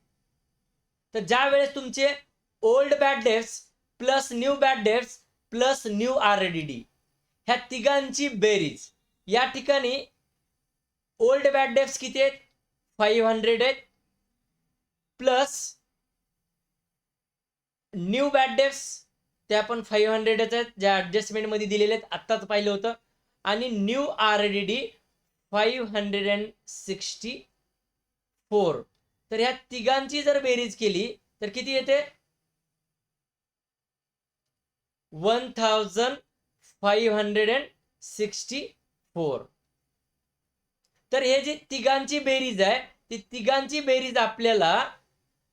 तर ज्या वेळेस तुमचे old bad debts plus new bad debts plus new RDD ह्या तिघांची बेरीज, या ठिकाणी ओल्ड बॅड डेब्ट्स किती आहेत? 500 आहेत, प्लस न्यू बॅड डेब्ट्स त्या पण 500 आहेत, ज्या ऍडजस्टमेंट मध्ये दिलेले आहेत, आत्ताच पाहिलं होतं. आणि न्यू आरडीडी 564. तर ह्या तिघांची जर बेरीज केली तर किती येते? 1564. तर हे जी तिघांची बेरीज आहे, ती तिघांची बेरीज आपल्याला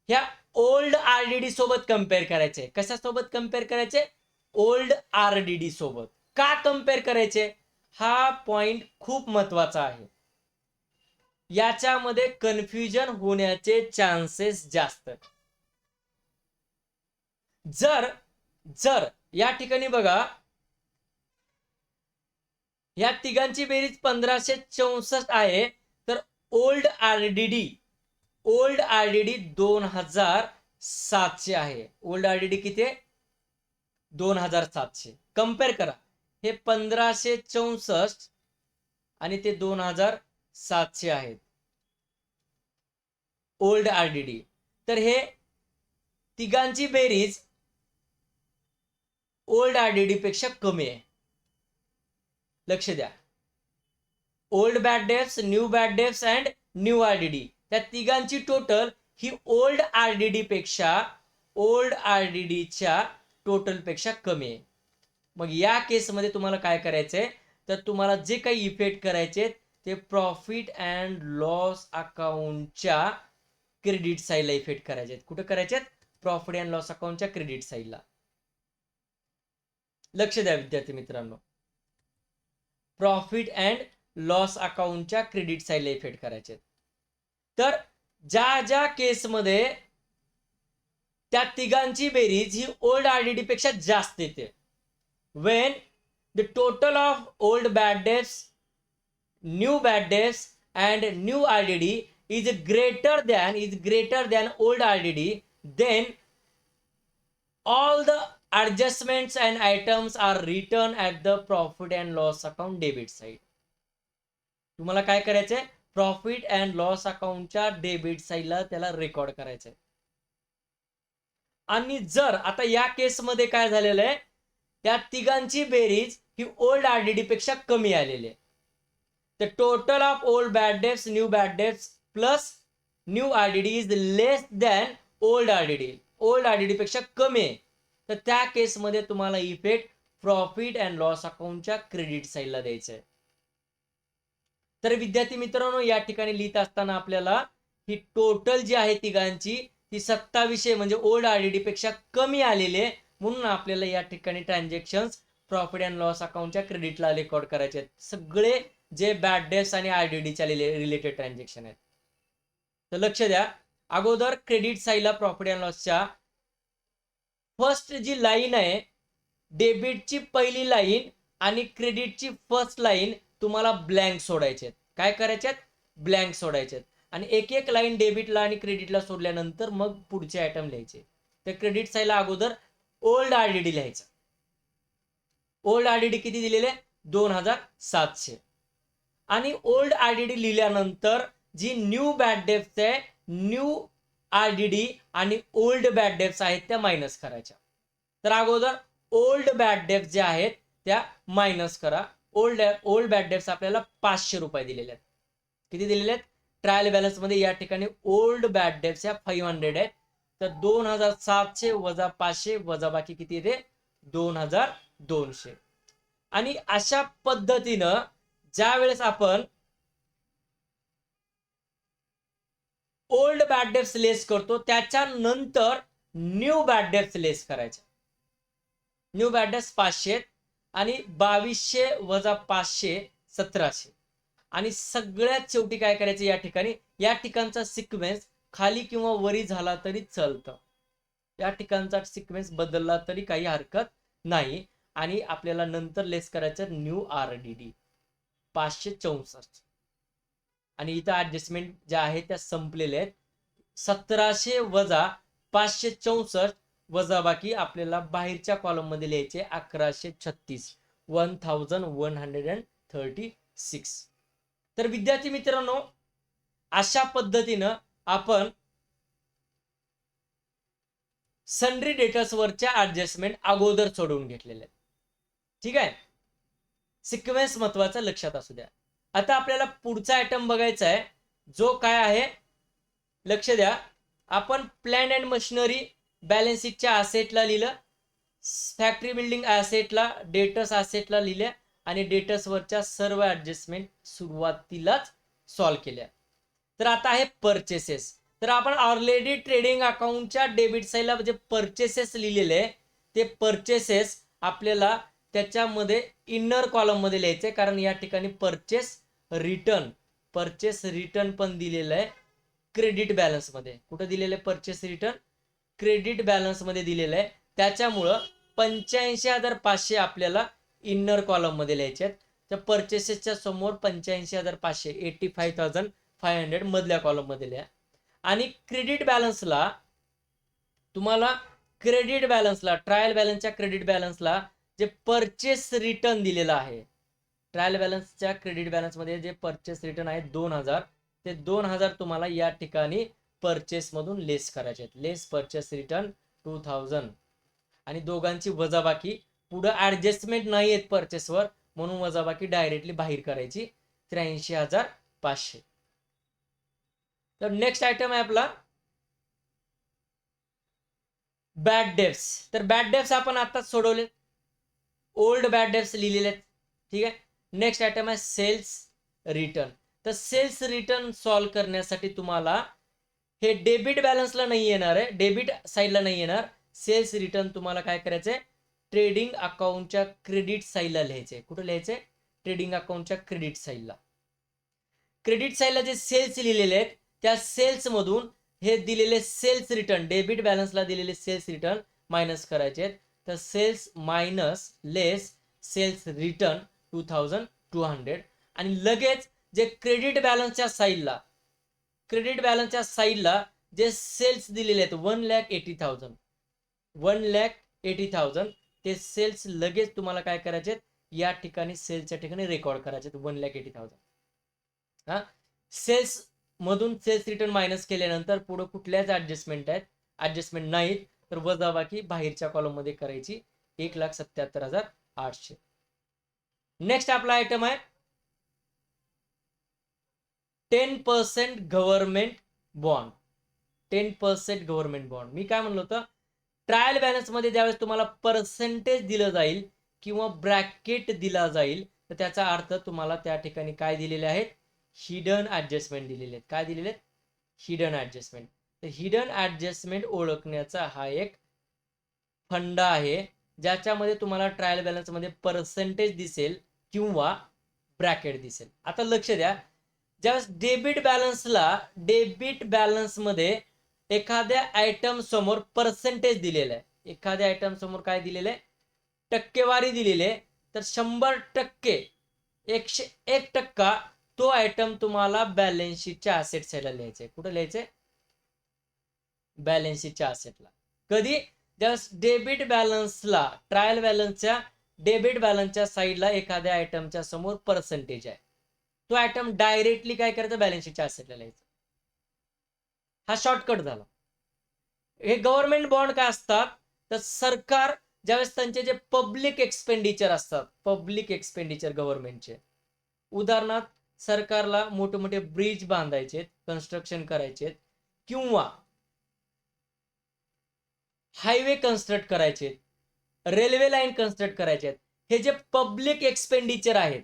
ह्या ओल्ड आरडीडी सोबत कंपेअर करायचे. कशासोबत कंपेअर करायचे? ओल्ड आरडीडी सोबत. का कंपेअर करायचे? हा पॉइंट खूप महत्वाचा आहे. याच्यामध्ये कन्फ्युजन होण्याचे चान्सेस जास्त. जर या ठिकाणी बघा, या तिघांची बेरीज 1564 आहे, तर ओल्ड आरडीडी 2700 आहे. ओल्ड आरडीडी किती आहे? 2700. कंपेअर करा, हे 1564 आणि ते 2700 आहेत ओल्ड आरडीडी. तर हे तिघांची बेरीज ओल्ड आरडीडी पेक्षा कमी आहे. लक्ष द्या. Old bad debts, new bad debts and new RDD, त्या तिघांची टोटल ही ओल्ड आरडीडीच्या टोटल पेक्षा कमी आहे. मग या केसमध्ये तुम्हाला काय करायचंय? तर तुम्हाला जे काही इफेक्ट करायचे ते प्रॉफिट अँड लॉस अकाउंटच्या क्रेडिट साईडला इफेक्ट करायचे. कुठे करायचे? प्रॉफिट अँड लॉस अकाउंटच्या क्रेडिट साईडला. लक्ष द्या विद्यार्थी मित्रांनो, प्रॉफिट अँड लॉस अकाउंटच्या क्रेडिट साईडला इफेक्ट करायचे. तर ज्या केसमध्ये त्या तिघांची बेरीज ही ओल्ड आरडीडी पेक्षा जास्त येते, when the total of old bad debts, new bad debts and new RDD is greater than old RDD, then all the adjustments and items are written at the profit and loss account debit side. तुम्हाला काय करायचंय? Profit and loss अकाउंटच्या debit साईडला त्याला record करायचंय. आणि जर आता या केसमध्ये काय झालेलं आहे, त्या तिघांची बेरीज ही ओल्ड आरडीडी पेक्षा कमी आलेली आहे. तर total of old bad debts, new bad debts plus new RDD is less than old RDD. Old RDD पेक्षा कमी आहे. तर त्या केसमध्ये तुम्हाला इफेक्ट प्रॉफिट अँड लॉस अकाउंटच्या क्रेडिट साईडला द्यायचं आहे. तर विद्यार्थी मित्रांनो, या ठिकाणी लिहित असताना आपल्याला ही टोटल जी आहे तिघांची ती 2700 म्हणजे ओल्ड आरडीडी पेक्षा कमी आलेली आहे, म्हणून आपल्याला या ठिकाणी ट्रान्झॅक्शन्स प्रॉफिट अँड लॉस अकाउंटच्या क्रेडिटला रेकॉर्ड करायचे आहेत, सगळे जे बॅड डेट्स आणि आरडीडीच्या रिलेटेड ट्रान्झॅक्शन आहेत. तर लक्ष द्या, अगोदर क्रेडिट साईडला प्रॉफिट अँड लॉसच्या फर्स्ट जी लाईन आहे, डेबिटची पहिली लाईन आणि क्रेडिटची फर्स्ट लाईन तुम्हाला ब्लँक सोडायचे आहेत. काय करायचे आहेत? ब्लँक सोडायचे आहेत. आणि एक एक लाईन डेबिटला आणि क्रेडिटला सोडल्यानंतर मग पुढचे आयटम लिहायचे. तर क्रेडिट साईडला अगोदर ओल्ड आरडीडी लिहायचं. ओल्ड आरडीडी किती दिलेले? 2700. आणि ओल्ड आरडीडी लिहिल्यानंतर जी न्यू बॅड डेब्ट्स आहे, न्यू आरडीडी आणि ओल्ड बॅड डेब्ट्स आहेत त्या मायनस करायच्या. तर अगोदर ओल्ड बॅड डेब्ट्स ज्या आहेत त्या मायनस करा. ओल्ड बॅड डेब्ट्स आपल्याला 500 रुपये दिलेले आहेत. किती दिलेले आहेत? ट्रायल बॅलन्स मध्ये या ठिकाणी ओल्ड बॅड डेब्ट्स या 500 आहेत. तर 2700 वजा 500 वजा बाकी किती येते? 2200. आणि अशा पद्धतीनं ज्या वेळेस आपण ओल्ड बॅड डेब्ट्स लेस करतो त्याच्यानंतर न्यू बॅड डेब्ट्स लेस करायचे. न्यू बॅड डेब्ट्स 500 आणि 2200 वजा 500 1700. आणि सगळ्यात शेवटी काय करायचं, या ठिकाणी या ठिकाणचा सिक्वेन्स खाली किंवा वरी झाला तरी चालतं. या ठिकाणचा सिक्वेन्स बदलला तरी काही हरकत नाही. आणि आपल्याला नंतर लेस करायचं न्यू आरडीडी 564. आणि इथं ऍडजस्टमेंट ज्या आहेत त्या संपलेल्या आहेत. 1700 वजा 564 वजा बाकी आपल्याला बाहेरच्या कॉलम मध्ये लिहायचे 1136, 1136. तर विद्यार्थी मित्रांनो, अशा पद्धतीनं आपण सन्ड्री डेटर्स वरच्या ऍडजस्टमेंट अगोदर सोडवून घेतलेले आहेत. ठीक आहे, सिक्वेन्स महत्वाचा लक्षात असू द्या. आता आपल्याला पुढचा आयटम बघायचा आहे, जो काय आहे लक्ष द्या. आपण प्लॅन अँड मशिनरी बॅलन्स शीटच्या असेटला लिहिलं, फॅक्टरी बिल्डिंग असेटला, डेटर्स असेटला लिहिल्या आणि डेटर्स वरच्या सर्व ऍडजस्टमेंट सुरुवातीलाच सॉल्व्ह केल्या. तर आता आहे परचेसेस. तर आपण ऑलरेडी ट्रेडिंग अकाउंटच्या डेबिट साईडला जे परचेसेस लिहिलेले आहे ते परचेसेस आपल्याला त्याच्यामध्ये इनर कॉलम मध्ये लिहायचे, कारण या ठिकाणी परचेस रिटर्न पण दिलेलं आहे क्रेडिट बॅलन्स मध्ये. कुठं दिलेलं आहे परचेस रिटर्न? क्रेडिट बॅलन्स मध्ये दिलेलं आहे. त्याच्यामुळं 85,500 आपल्याला इनर कॉलम मध्ये लिहायचे आहेत. तर परचेसेसच्या समोर 85,500 85,500 मधल्या कॉलम मध्ये लिहा. आणि क्रेडिट बॅलन्सला तुम्हाला ट्रायल बॅलन्सच्या क्रेडिट बॅलन्सला जे परचेस रिटर्न दिलेलं आहे, ट्रायल बॅलन्सच्या क्रेडिट बॅलन्स मध्ये जे परचेस रिटर्न आहे 2000, ते 2000 तुम्हाला या ठिकाणी परचेस मधून लेस करायचे आहेत. लेस परचेस रिटर्न 2000. आणि दोघांची वजाबाकी, पुढे ऍडजस्टमेंट नाही आहेत परचेसवर म्हणून वजाबाकी डायरेक्टली बाहेर करायची 83,500. तर नेक्स्ट आयटम आहे आपला बॅड डेब्ट्स. तर बॅड डेब्ट्स आपण आताच सोडवले, ओल्ड बॅड डेब्ट्स लिहिलेले आहेत. ठीक आहे, नेक्स्ट आयटम आहे सेल्स रिटर्न. तर सेल्स रिटर्न सॉल्व्ह करण्यासाठी तुम्हाला हे डेबिट बॅलन्सला नाही येणार आहे, डेबिट साईडला नाही येणार. सेल्स रिटर्न तुम्हाला काय करायचंय? ट्रेडिंग अकाउंटच्या क्रेडिट साईडला लिहायचंय. कुठं लिहायचंय? ट्रेडिंग अकाउंटच्या क्रेडिट साईडला. क्रेडिट साईडला जे सेल्स लिहिलेले आहेत त्या सेल्स मधून हे दिलेले सेल्स रिटर्न, डेबिट बॅलन्सला दिलेले सेल्स रिटर्न मायनस करायचे आहेत. तर सेल्स मायनस लेस सेल्स रिटर्न 2200. आणि लगेच जे क्रेडिट बॅलन्सच्या साईडला जे सेल्स दिलेले आहेत 1,80,000, 1,80,000 ते सेल्स लगेच तुम्हाला काय करायचे? या ठिकाणी सेल्सच्या ठिकाणी रेकॉर्ड करायचे 1,80,000. हा, सेल्स मधून सेल्स रिटर्न मायनस केल्यानंतर पुढे कुठल्याच ऍडजस्टमेंट नाहीत, तर वजाबाकी बाहेरच्या कॉलम मध्ये करायची 1,77,800. नेक्स्ट आपला आयटम आहे 10% गव्हर्नमेंट बॉन्ड. 10% government bond. मी काय म्हणलो होतं, ट्रायल बॅलन्स मध्ये ज्यावेळेस तुम्हाला पर्सेंटेज दिलं जाईल किंवा ब्रॅकेट दिला जाईल तर त्याचा अर्थ तुम्हाला त्या ठिकाणी काय दिलेले आहेत? हिडन ऍडजस्टमेंट दिलेले आहेत. काय दिलेले आहेत? Hidden adjustment. तर हिडन ऍडजस्टमेंट ओळखण्याचा हा एक फंडा आहे ज्याच्यामध्ये तुम्हाला ट्रायल बॅलन्स मध्ये पर्सेंटेज दिसेल किंवा ब्रॅकेट दिसेल. आता लक्ष द्या, ज्यावेळेस डेबिट बॅलन्स मध्ये एखाद्या आयटम समोर पर्सेंटेज दिलेलं आहे, एखाद्या आयटम समोर काय दिलेलं आहे, टक्केवारी दिलेली आहे, तर 100%, 101% तो आयटम तुम्हाला बॅलन्स शीटच्या ऍसेट साईडला लिहायचा आहे. कुठे लिहायचंय? बॅलन्स शीटच्या ऍसेटला. कधी? ज्यावेळेस डेबिट बॅलन्सला, ट्रायल बॅलन्सच्या डेबिट बॅलन्सच्या साईडला एखाद्या आयटमच्या समोर पर्सेंटेज आहे, तो आयटम डायरेक्टली काय करायचं, बॅलन्स शीटच्या ऍसेटला लिहायचं. हा शॉर्टकट झाला. हे गव्हर्नमेंट बॉन्ड काय असतात, तर सरकार ज्यावेळेस त्यांचे जे पब्लिक एक्सपेंडिचर असतात, पब्लिक एक्सपेंडिचर गव्हर्नमेंटचे, उदाहरणार्थ सरकारला मोठे ब्रिज बांधायचे, कन्स्ट्रक्शन करायचे, किंवा हायवे कन्स्ट्रक्ट करायचे, रेल्वे लाईन कन्स्ट्रक्ट करायचे आहेत, हे जे पब्लिक एक्सपेंडिचर आहेत,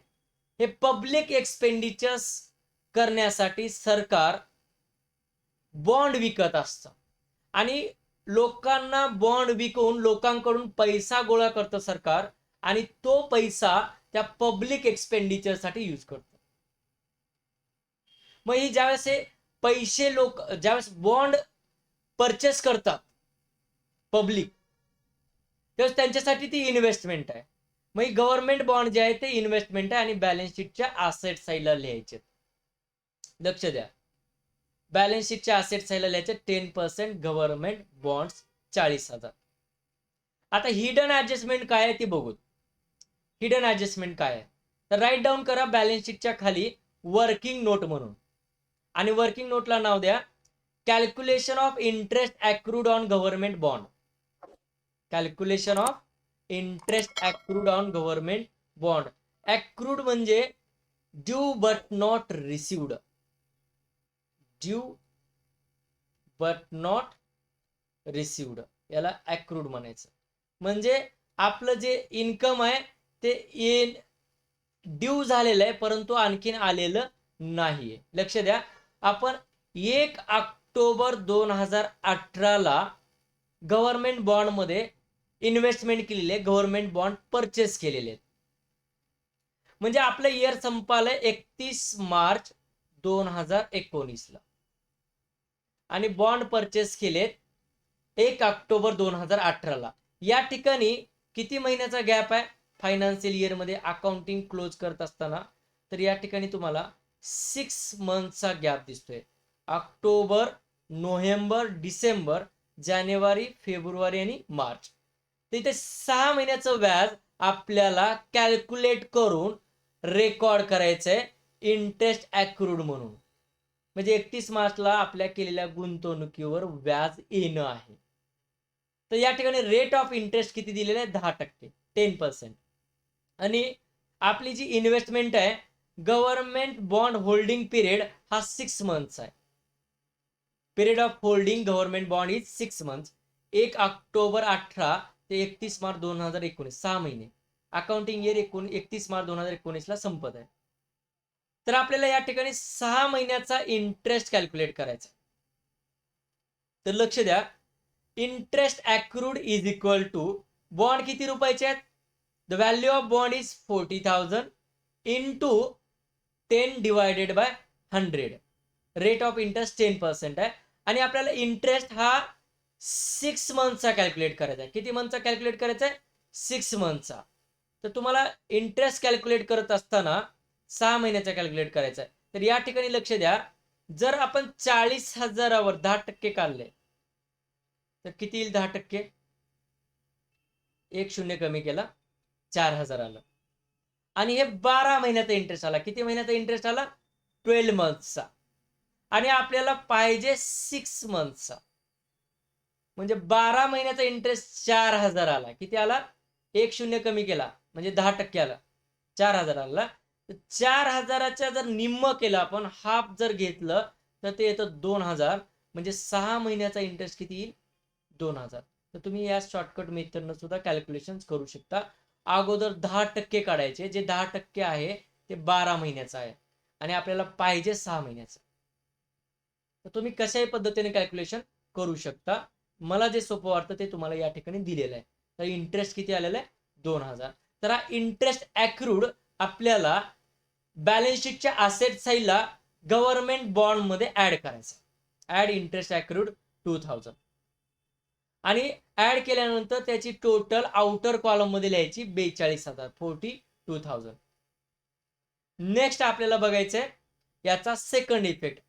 हे पब्लिक एक्सपेंडिचर्स करण्यासाठी सरकार बॉन्ड विकत असतं आणि लोकांना बॉन्ड विकून लोकांकडून पैसा गोळा करतं सरकार, आणि तो पैसा त्या पब्लिक एक्सपेंडिचरसाठी यूज करतो. मग ही ज्यावेळेस हे पैसे लोक ज्यावेळेस बॉन्ड परचेस करतात पब्लिक, त्यावेळेस त्यांच्यासाठी ती इन्व्हेस्टमेंट आहे. मग गव्हर्नमेंट बॉन्ड जे आहे ते इन्व्हेस्टमेंट आहे आणि बॅलन्स शीटच्या ऍसेट साईडला लिहायचे. लक्ष द्या, बॅलन्स शीटच्या ऍसेट साईडला लिहायचे 10% गव्हर्नमेंट बॉन्ड्स 40,000. आता हिडन ऍडजस्टमेंट काय आहे ती बघू. हिडन ऍडजस्टमेंट काय आहे, तर राईट डाऊन करा बॅलन्स शीटच्या खाली वर्किंग नोट म्हणून, आणि वर्किंग नोटला नाव द्या calculation of interest accrued on government bond. Calculation of interest accrued on government bond. Accrued म्हणजे due but not received, due but not received, याला अॅक्रूड म्हणायचं. म्हणजे आपलं जे इन्कम आहे ते ड्यू झालेलं आहे परंतु आणखीन आलेलं नाहीये. लक्ष द्या, आपण 1 ऑक्टोबर 2018 गव्हर्नमेंट बॉन्ड मध्ये इन्व्हेस्टमेंट केलेली आहे, गव्हर्नमेंट बॉन्ड परचेस केलेले आहेत. म्हणजे आपलं इयर संपालय 31 मार्च 2019 ला, आणि बॉन्ड परचेस केलेत 1 ऑक्टोबर 2018 ला. या ठिकाणी किती महिन्याचा गॅप आहे फायनान्शियल इयर मध्ये अकाउंटिंग क्लोज करत असताना, तर या ठिकाणी तुम्हाला 6 मंथचा गॅप दिसतोय. ऑक्टोबर, नोव्हेंबर, डिसेंबर, जानेवारी, फेब्रुवारी आणि मार्च. तर इथे 6 महिन्याचं व्याज आपल्याला कॅल्क्युलेट करून रेकॉर्ड करायचंय इंटरेस्ट अॅक्रूड म्हणून. म्हणजे 31 मार्चला आपल्या केलेल्या गुंतवणुकीवर व्याज येणं आहे. तर या ठिकाणी रेट ऑफ इंटरेस्ट किती दिलेला आहे, 10%, 10%. आणि आपली जी इन्व्हेस्टमेंट आहे, गव्हर्नमेंट बॉन्ड होल्डिंग पिरियड हा 6 मंथ्स आहे. Period of holding government bond is 6 months. 1 October 18 ते 31 मार्च 2019, 6 महिने. अकाउंटिंग इयर 31 मार्च 2019 ला संपत आहे. तर आपल्याला या ठिकाणी 6 महिन्याचा इंटरेस्ट कॅल्क्युलेट करायचा. तर लक्ष द्या, interest accrued is equal to bond किती रुपयाचे आहेत, the value of bond is 40,000 into 10 divided by 100. Rate of interest 10% आहे आणि आपल्याला इंटरेस्ट हा 6 मंथचा कॅल्क्युलेट करायचा आहे. किती मंथचा कॅल्क्युलेट करायचा आहे, 6 मंथचा. तर तुम्हाला इंटरेस्ट कॅल्क्युलेट करत असताना 6 महिन्याचा कॅल्क्युलेट करायचा आहे. तर या ठिकाणी लक्ष द्या, जर आपण 40,000वर 10% काढले तर किती येईल, 10%, 1 शून्य कमी केला, 4,000 आलं. आणि हे 12 महिन्याचा इंटरेस्ट आला. किती महिन्याचा इंटरेस्ट आला, 12 मंथचा. आणि आपल्याला पाहिजे 6 मंथचा, म्हणजे 12 महिन्याचा इंटरेस्ट 4,000 आला. किती आला, 1 शून्य कमी केला म्हणजे 10% आला, 4,000 आला. 4,000च्या जर निम्म केलं आपण, हाफ जर घेतलं तर ते येतं 2,000. म्हणजे 6 महिन्याचा इंटरेस्ट किती येईल, 2,000. तर तुम्ही या शॉर्टकट मेथडनं सुद्धा कॅल्क्युलेशन करू शकता. अगोदर 10% काढायचे, जे 10% आहे ते 12 महिन्याचं आहे आणि आपल्याला पाहिजे 6 महिन्याचं. तर तुम्ही कशाही पद्धतीने कॅल्क्युलेशन करू शकता. मला जे सोपं वाटतं ते तुम्हाला या ठिकाणी दिलेलं आहे. तर इंटरेस्ट किती आलेला आहे 2000. तर हा इंटरेस्ट ॲक्रूड आपल्याला बॅलन्स शीटच्या असेट साईडला गव्हर्नमेंट बॉन्ड मध्ये ऍड करायचा. ऍड इंटरेस्ट ॲक्रूड 2000 आणि ऍड केल्यानंतर त्याची टोटल आउटर कॉलम मध्ये लिहायची 42,000 42,000. नेक्स्ट आपल्याला बघायचंय याचा सेकंड इफेक्ट.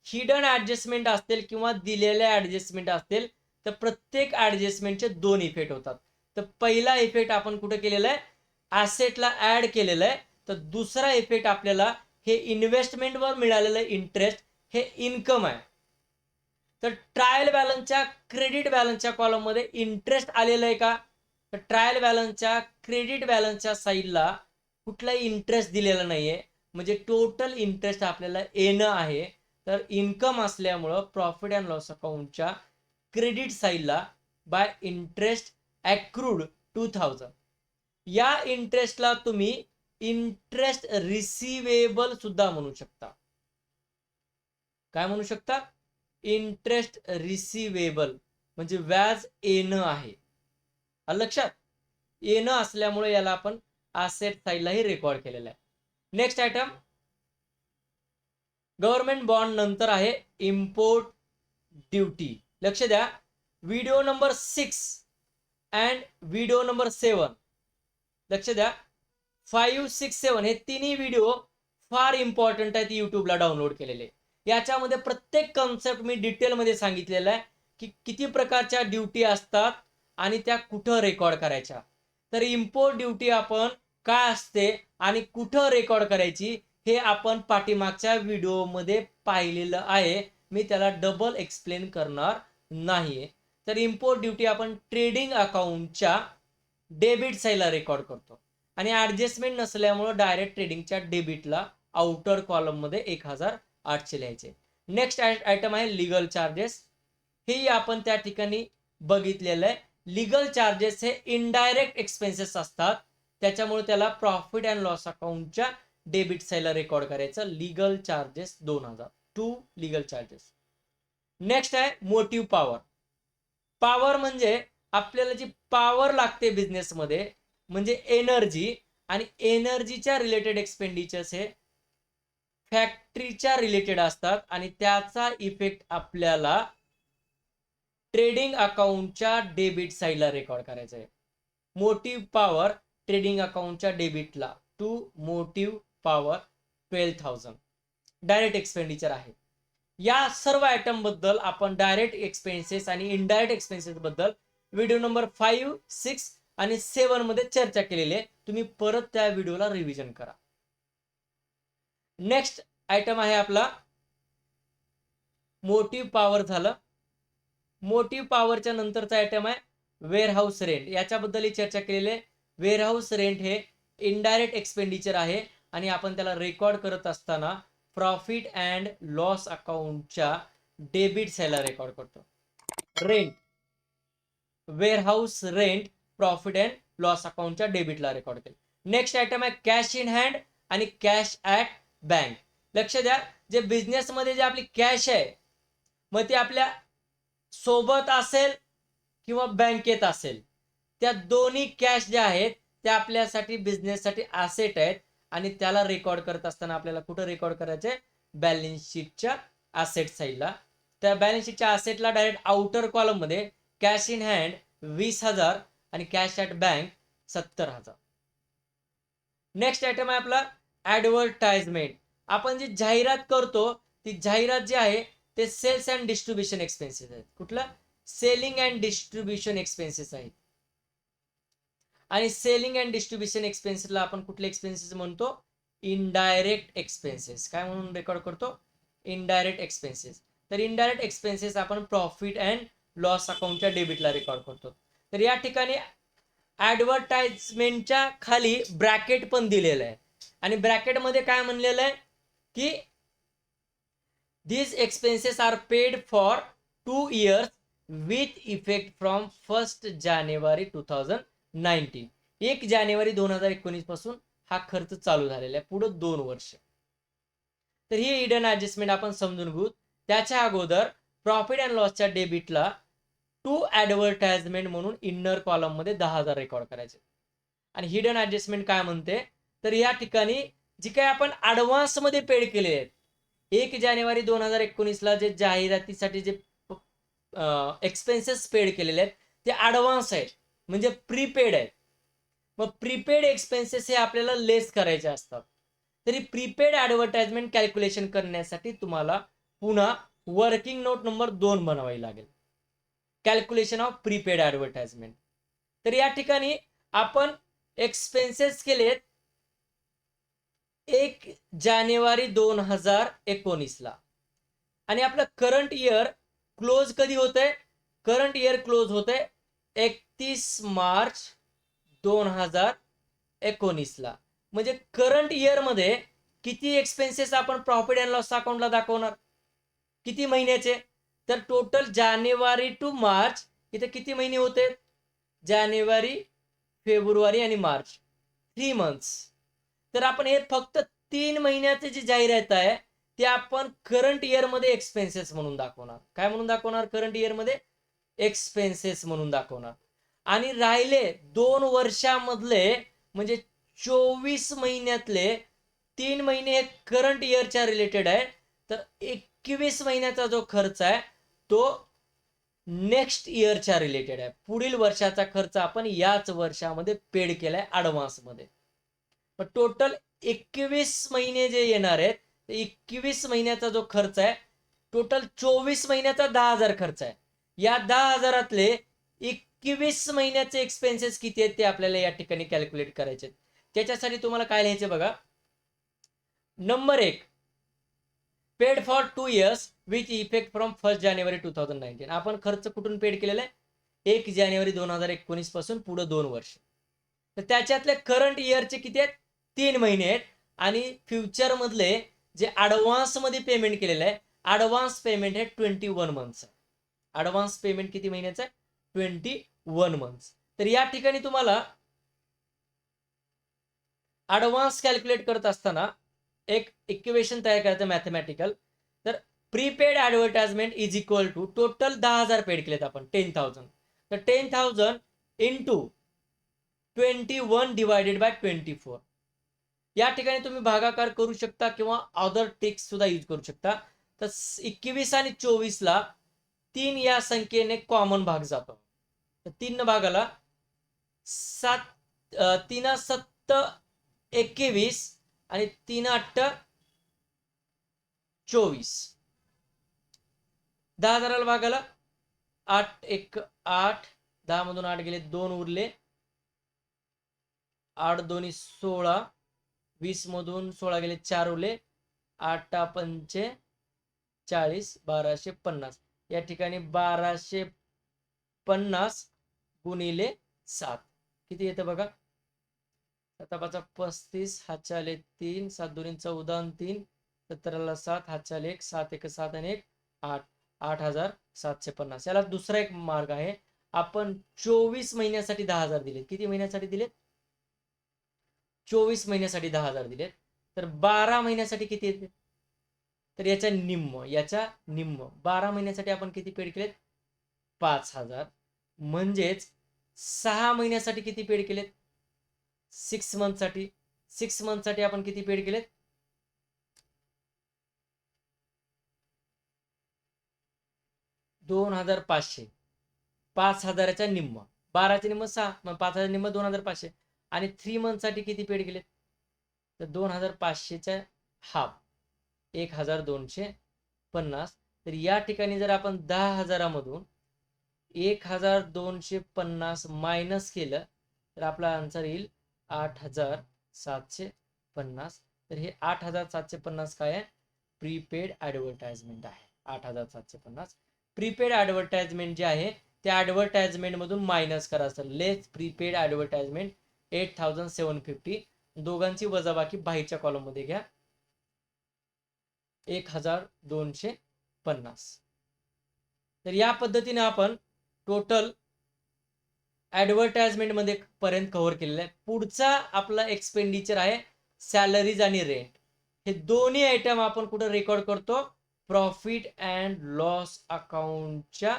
हिडन ऍडजस्टमेंट असतील किंवा दिलेल्या ऍडजस्टमेंट असतील तर प्रत्येक ऍडजस्टमेंटचे 2 इफेक्ट होतात. तर पहिला इफेक्ट आपण कुठे केलेला आहे ऍसेटला ऍड केलेला आहे. तर दुसरा इफेक्ट आपल्याला हे इन्व्हेस्टमेंटवर मिळालेलं इंटरेस्ट हे इन्कम आहे. तर ट्रायल बॅलन्सच्या क्रेडिट बॅलन्सच्या कॉलम मध्ये इंटरेस्ट आलेलं आहे का तर ट्रायल बॅलन्सच्या क्रेडिट बॅलन्सच्या साईडला कुठलाही इंटरेस्ट दिलेला नाहीये म्हणजे टोटल इंटरेस्ट आपल्याला येणं आहे. तर इन्कम असल्यामुळं प्रॉफिट अँड लॉस अकाउंटच्या क्रेडिट साईडला बाय इंटरेस्ट ॲक्रूड 2000 या इंटरेस्टला तुम्ही इंटरेस्ट रिसिवेबल सुद्धा म्हणू शकता. काय म्हणू शकता इंटरेस्ट रिसिवेबल म्हणजे व्याज येणं आहे. लक्षात येणं असल्यामुळे याला आपण असेट साईडलाही रेकॉर्ड केलेलं आहे. नेक्स्ट आयटम गव्हर्नमेंट बॉन्ड नंतर आहे इम्पोर्ट ड्युटी. लक्ष द्या video number 6 and video number 7 लक्ष द्या 5, 6, 7 हे तिन्ही व्हिडिओ फार इम्पॉर्टंट आहेत. युट्यूबला डाउनलोड केलेले. याच्यामध्ये प्रत्येक कन्सेप्ट मी डिटेलमध्ये सांगितलेला आहे की किती प्रकारच्या ड्युटी असतात आणि त्या कुठं रेकॉर्ड करायच्या. तर इम्पोर्ट ड्युटी आपण काय असते आणि कुठं रेकॉर्ड करायची हे आपण पाठीमागच्या व्हिडिओमध्ये पाहिलेलं आहे. मी त्याला डबल एक्सप्लेन करणार नाहीये. तर इम्पोर्ट ड्युटी आपण ट्रेडिंग अकाउंटच्या डेबिट साईडला रेकॉर्ड करतो आणि ऍडजस्टमेंट नसल्यामुळे डायरेक्ट ट्रेडिंगच्या डेबिटला आउटर कॉलम मध्ये 1800 लिहायचे. नेक्स्ट आयटम आहे लिगल चार्जेस. हेही आपण त्या ठिकाणी बघितलेलं आहे. लिगल चार्जेस हे इनडायरेक्ट एक्सपेन्सेस असतात त्याच्यामुळे त्याला प्रॉफिट अँड लॉस अकाउंटच्या डेबिट साईडला रेकॉर्ड करायचं. Legal charges 2000 to legal charges. Next आहे मोटिव्ह पॉवर. पॉवर म्हणजे आपल्याला जी पॉवर लागते बिझनेसमध्ये म्हणजे एनर्जी आणि एनर्जीच्या रिलेटेड एक्सपेंडिचर्स हे फॅक्टरीच्या रिलेटेड असतात आणि त्याचा इफेक्ट आपल्याला ट्रेडिंग अकाउंटच्या डेबिट साईडला रेकॉर्ड करायचा आहे. मोटिव्ह पॉवर ट्रेडिंग अकाउंटच्या डेबिटला to motive power 12,000 direct expenditure आहे. या सर्व आयटम बद्दल आपण डायरेक्ट एक्सपेन्सेस आणि इनडायरेक्ट एक्सपेन्सेस बद्दल व्हिडिओ नंबर 5, 6 आणि 7 मध्ये चर्चा केलेली आहे. तुम्ही परत त्या व्हिडिओला रिव्हिजन करा. नेक्स्ट आयटम आहे आपला मोटिव्ह पॉवर झालं. मोटिव्ह पॉवरच्या नंतरचा आयटम आहे वेअरहाऊस रेंट. याच्याबद्दल चर्चा केलेली आहे. वेअरहाऊस रेंट हे इनडायरेक्ट एक्सपेंडिचर आहे आणि आपण त्याला रेकॉर्ड करत असताना प्रॉफिट अँड लॉस अकाउंटच्या डेबिट साईडला रेकॉर्ड करतो. Rent warehouse rent profit and loss अकाउंटच्या डेबिटला रेकॉर्ड केलं. नेक्स्ट आयटम आहे कॅश इन हँड आणि कॅश ॲट बँक. लक्ष द्या जे बिझनेसमध्ये जे आपली कॅश आहे मग ती आपल्या सोबत असेल किंवा बँकेत असेल त्या दोन्ही कॅश ज्या आहेत त्या आपल्यासाठी बिझनेससाठी ॲसेट आहेत आणि त्याला रेकॉर्ड करत असताना आपल्याला कुठं रेकॉर्ड करायचे बॅलन्स शीटच्या ॲसेट साईडला. त्या बॅलन्स शीटच्या ॲसेटला डायरेक्ट आउटर कॉलम मध्ये कॅश इन हँड 20,000 आणि cash at bank 70,000. Next item आहे आपला ऍडव्हर्टाइजमेंट. आपण जी जाहिरात करतो ती जाहिरात जी आहे ते सेल्स अँड डिस्ट्रीब्युशन एक्सपेन्सेस आहेत. कुठलं सेलिंग अँड डिस्ट्रीब्युशन एक्सपेन्सेस आहेत आणि सेलिंग अँड डिस्ट्रीब्युशन एक्सपेन्सेसला आपण कुठले एक्सपेन्सेस म्हणतो इनडायरेक्ट एक्सपेन्सेस. काय म्हणून रेकॉर्ड करतो इनडायरेक्ट एक्सपेन्सेस. तर इनडायरेक्ट एक्सपेन्सेस आपण प्रॉफिट अँड लॉस अकाउंटच्या डेबिटला रेकॉर्ड करतो. तर या ठिकाणी ऍडव्हर्टाइजमेंटच्या खाली ब्रॅकेट पण दिलेलं आहे आणि ब्रॅकेटमध्ये काय म्हणलेलं आहे की these expenses are paid for 2 years with effect from 1st January 2019. 1 जानेवारी 2019 पासून हा खर्च चालू झालेला आहे पुढे 2 वर्ष. तर ही हिडन ऍडजस्टमेंट आपण समजून घेऊ. त्याच्या अगोदर प्रॉफिट अँड लॉसच्या डेबिटला टू ऍडव्हर्टाइजमेंट म्हणून इन्नर कॉलम मध्ये 10,000 रेकॉर्ड करायचे. आणि हिडन ऍडजस्टमेंट काय म्हणते, तर या ठिकाणी जी काय आपण ऍडव्हान्स मध्ये पेड केले आहेत, 1 जानेवारी 2019ला जे जाहिरातीसाठी जे एक्सपेन्सेस पेड केलेले आहेत ते ऍडव्हान्स आहेत, म्हणजे प्रीपेड आहेत. मग प्रीपेड एक्सपेन्सेस हे आपल्याला लेस करायचे असतात. तरी प्रीपेड ऍडव्हर्टाइजमेंट कॅल्क्युलेशन करण्यासाठी तुम्हाला पुन्हा वर्किंग नोट नंबर 2 बनवावी लागेल, कॅल्क्युलेशन ऑफ प्रीपेड ऍडव्हर्टाइजमेंट. तर या ठिकाणी आपण एक्सपेन्सेस केलेत 1 जानेवारी 2019ला, आणि आपलं करंट इयर क्लोज कधी होतंय, करंट इयर क्लोज होतंय 31 मार्च 2019ला. म्हणजे करंट इयर मध्ये किती एक्सपेन्सेस आपण प्रॉफिट अँड लॉस अकाउंटला दाखवणार, किती महिन्याचे, तर टोटल जानेवारी टू मार्च इथे किती महिने होते, जानेवारी, फेब्रुवारी आणि मार्च, 3 मंथ्स. तर आपण हे फक्त 3 महिन्याचे जी जाहिरात आहे ते आपण करंट इयर मध्ये एक्सपेन्सेस म्हणून दाखवणार. काय म्हणून दाखवणार, करंट इयर मध्ये एक्सपेन्सेस म्हणून दाखवणार. आणि राहिले 2 वर्षामधले म्हणजे 24 महिन्यातले 3 महिने हे करंट इयरच्या रिलेटेड आहे, तर 21 महिन्याचा जो खर्च आहे तो नेक्स्ट इयरच्या रिलेटेड आहे. पुढील वर्षाचा खर्च आपण याच वर्षामध्ये पेड केलाय ऍडव्हान्स मध्ये. टोटल 21 महिने जे येणार आहेत, 21 महिन्याचा जो खर्च आहे, टोटल 24 महिन्याचा 10,000 खर्च आहे. या 10,000तले 21 महिन्याचे एक्सपेन्सेस किती आहेत ते आपल्याला या ठिकाणी कॅल्क्युलेट करायचे. त्याच्यासाठी तुम्हाला काय लिहायचे बघा, number 1, paid for 2 years with effect from 1 जानेवारी 2019. आपण खर्च कुठून पेड केलेला आहे, 1 जानेवारी 2019 पासून पुढे 2 वर्ष. तर त्याच्यातले करंट इयरचे किती आहेत, 3 महिने आहेत. आणि फ्युचर मधले जे ऍडव्हान्स मध्ये पेमेंट केलेलं आहे, ऍडव्हान्स पेमेंट आहे 21 मंथ्स. ऍडव्हान्स पेमेंट किती महिन्याचं आहे, 21 मंथ्स. तर या ठिकाणी तुम्हाला ऍडव्हान्स कॅल्क्युलेट करत असताना एक इक्वेशन तयार करायचं मॅथमॅटिकल. तर prepaid advertisement is equal to total 10,000 paid केलेत आपण 10,000, तर 10,000 इंटू 21 डिवायडेड बाय 24. या ठिकाणी तुम्ही भागाकार करू शकता किंवा अदर टेक्स्ट सुद्धा यूज करू शकता. तर 21 आणि 24ला 3 या संख्येने कॉमन भाग जातो. तर 3 भागाला 7, 3 7 21 आणि 3 8 24. 10,000 भागाला 8 1 8, 10 मधून 8 गेले 2 उरले, 8 2 16, 20 मधून 16 गेले 4 उरले, 8 पंचे 40, 1250. या ठिकाणी 1250 गुणिले 7 किती येतं बघा, 7 35, हातच्या आले 3, 7 2 14 3, 17ला 7, हातच्या आले 1, 7 1 7 आणि 1 8, 8,750. याला दुसरा एक मार्ग आहे, आपण 24 महिन्यासाठी 10,000 दिले. किती महिन्यासाठी दिलेत, 24 महिन्यासाठी 10,000 दिलेत. तर 12 महिन्यासाठी किती येते, तर याच्या निम्म, 12 महिन्यासाठी आपण किती पेड केलेत, 5,000. म्हणजेच 6 महिन्यासाठी किती पेड केलेत, 6 मंथसाठी, 6 मंथसाठी आपण किती पेड केलेत, 2,500. 5,000च्या निम्म, 12चे निम्म 6, मग 5,000 निम्म 2,500. आणि 3 मंथसाठी किती पेड केलेत, तर 2,500च्या हाफ 1,250. तर या ठिकाणी जर आपण 10,000मधून 1,250 मायनस केलं तर आपला आन्सर येईल 8,750. तर हे 8,750 काय आहे, प्रीपेड ऍडव्हर्टाइजमेंट आहे. 8,750 प्रीपेड ऍडव्हर्टाइजमेंट जे आहे त्या ऍडव्हर्टाइजमेंट मधून मायनस करायचं. लेस प्रीपेड ऍडव्हर्टाइजमेंट 8,750. दोघांची वजाबाकी बाहेरच्या कॉलम मध्ये घ्या, 1,250. तर या पद्धतीने आपण टोटल ऍडव्हर्टाइजमेंट मध्ये पर्यंत कव्हर केलेलं आहे. पुढचा आपला एक्सपेंडिचर आहे सॅलरीज आणि रेंट. हे दोन्ही आयटम आपण कुठे रेकॉर्ड करतो, प्रॉफिट अँड लॉस अकाउंटच्या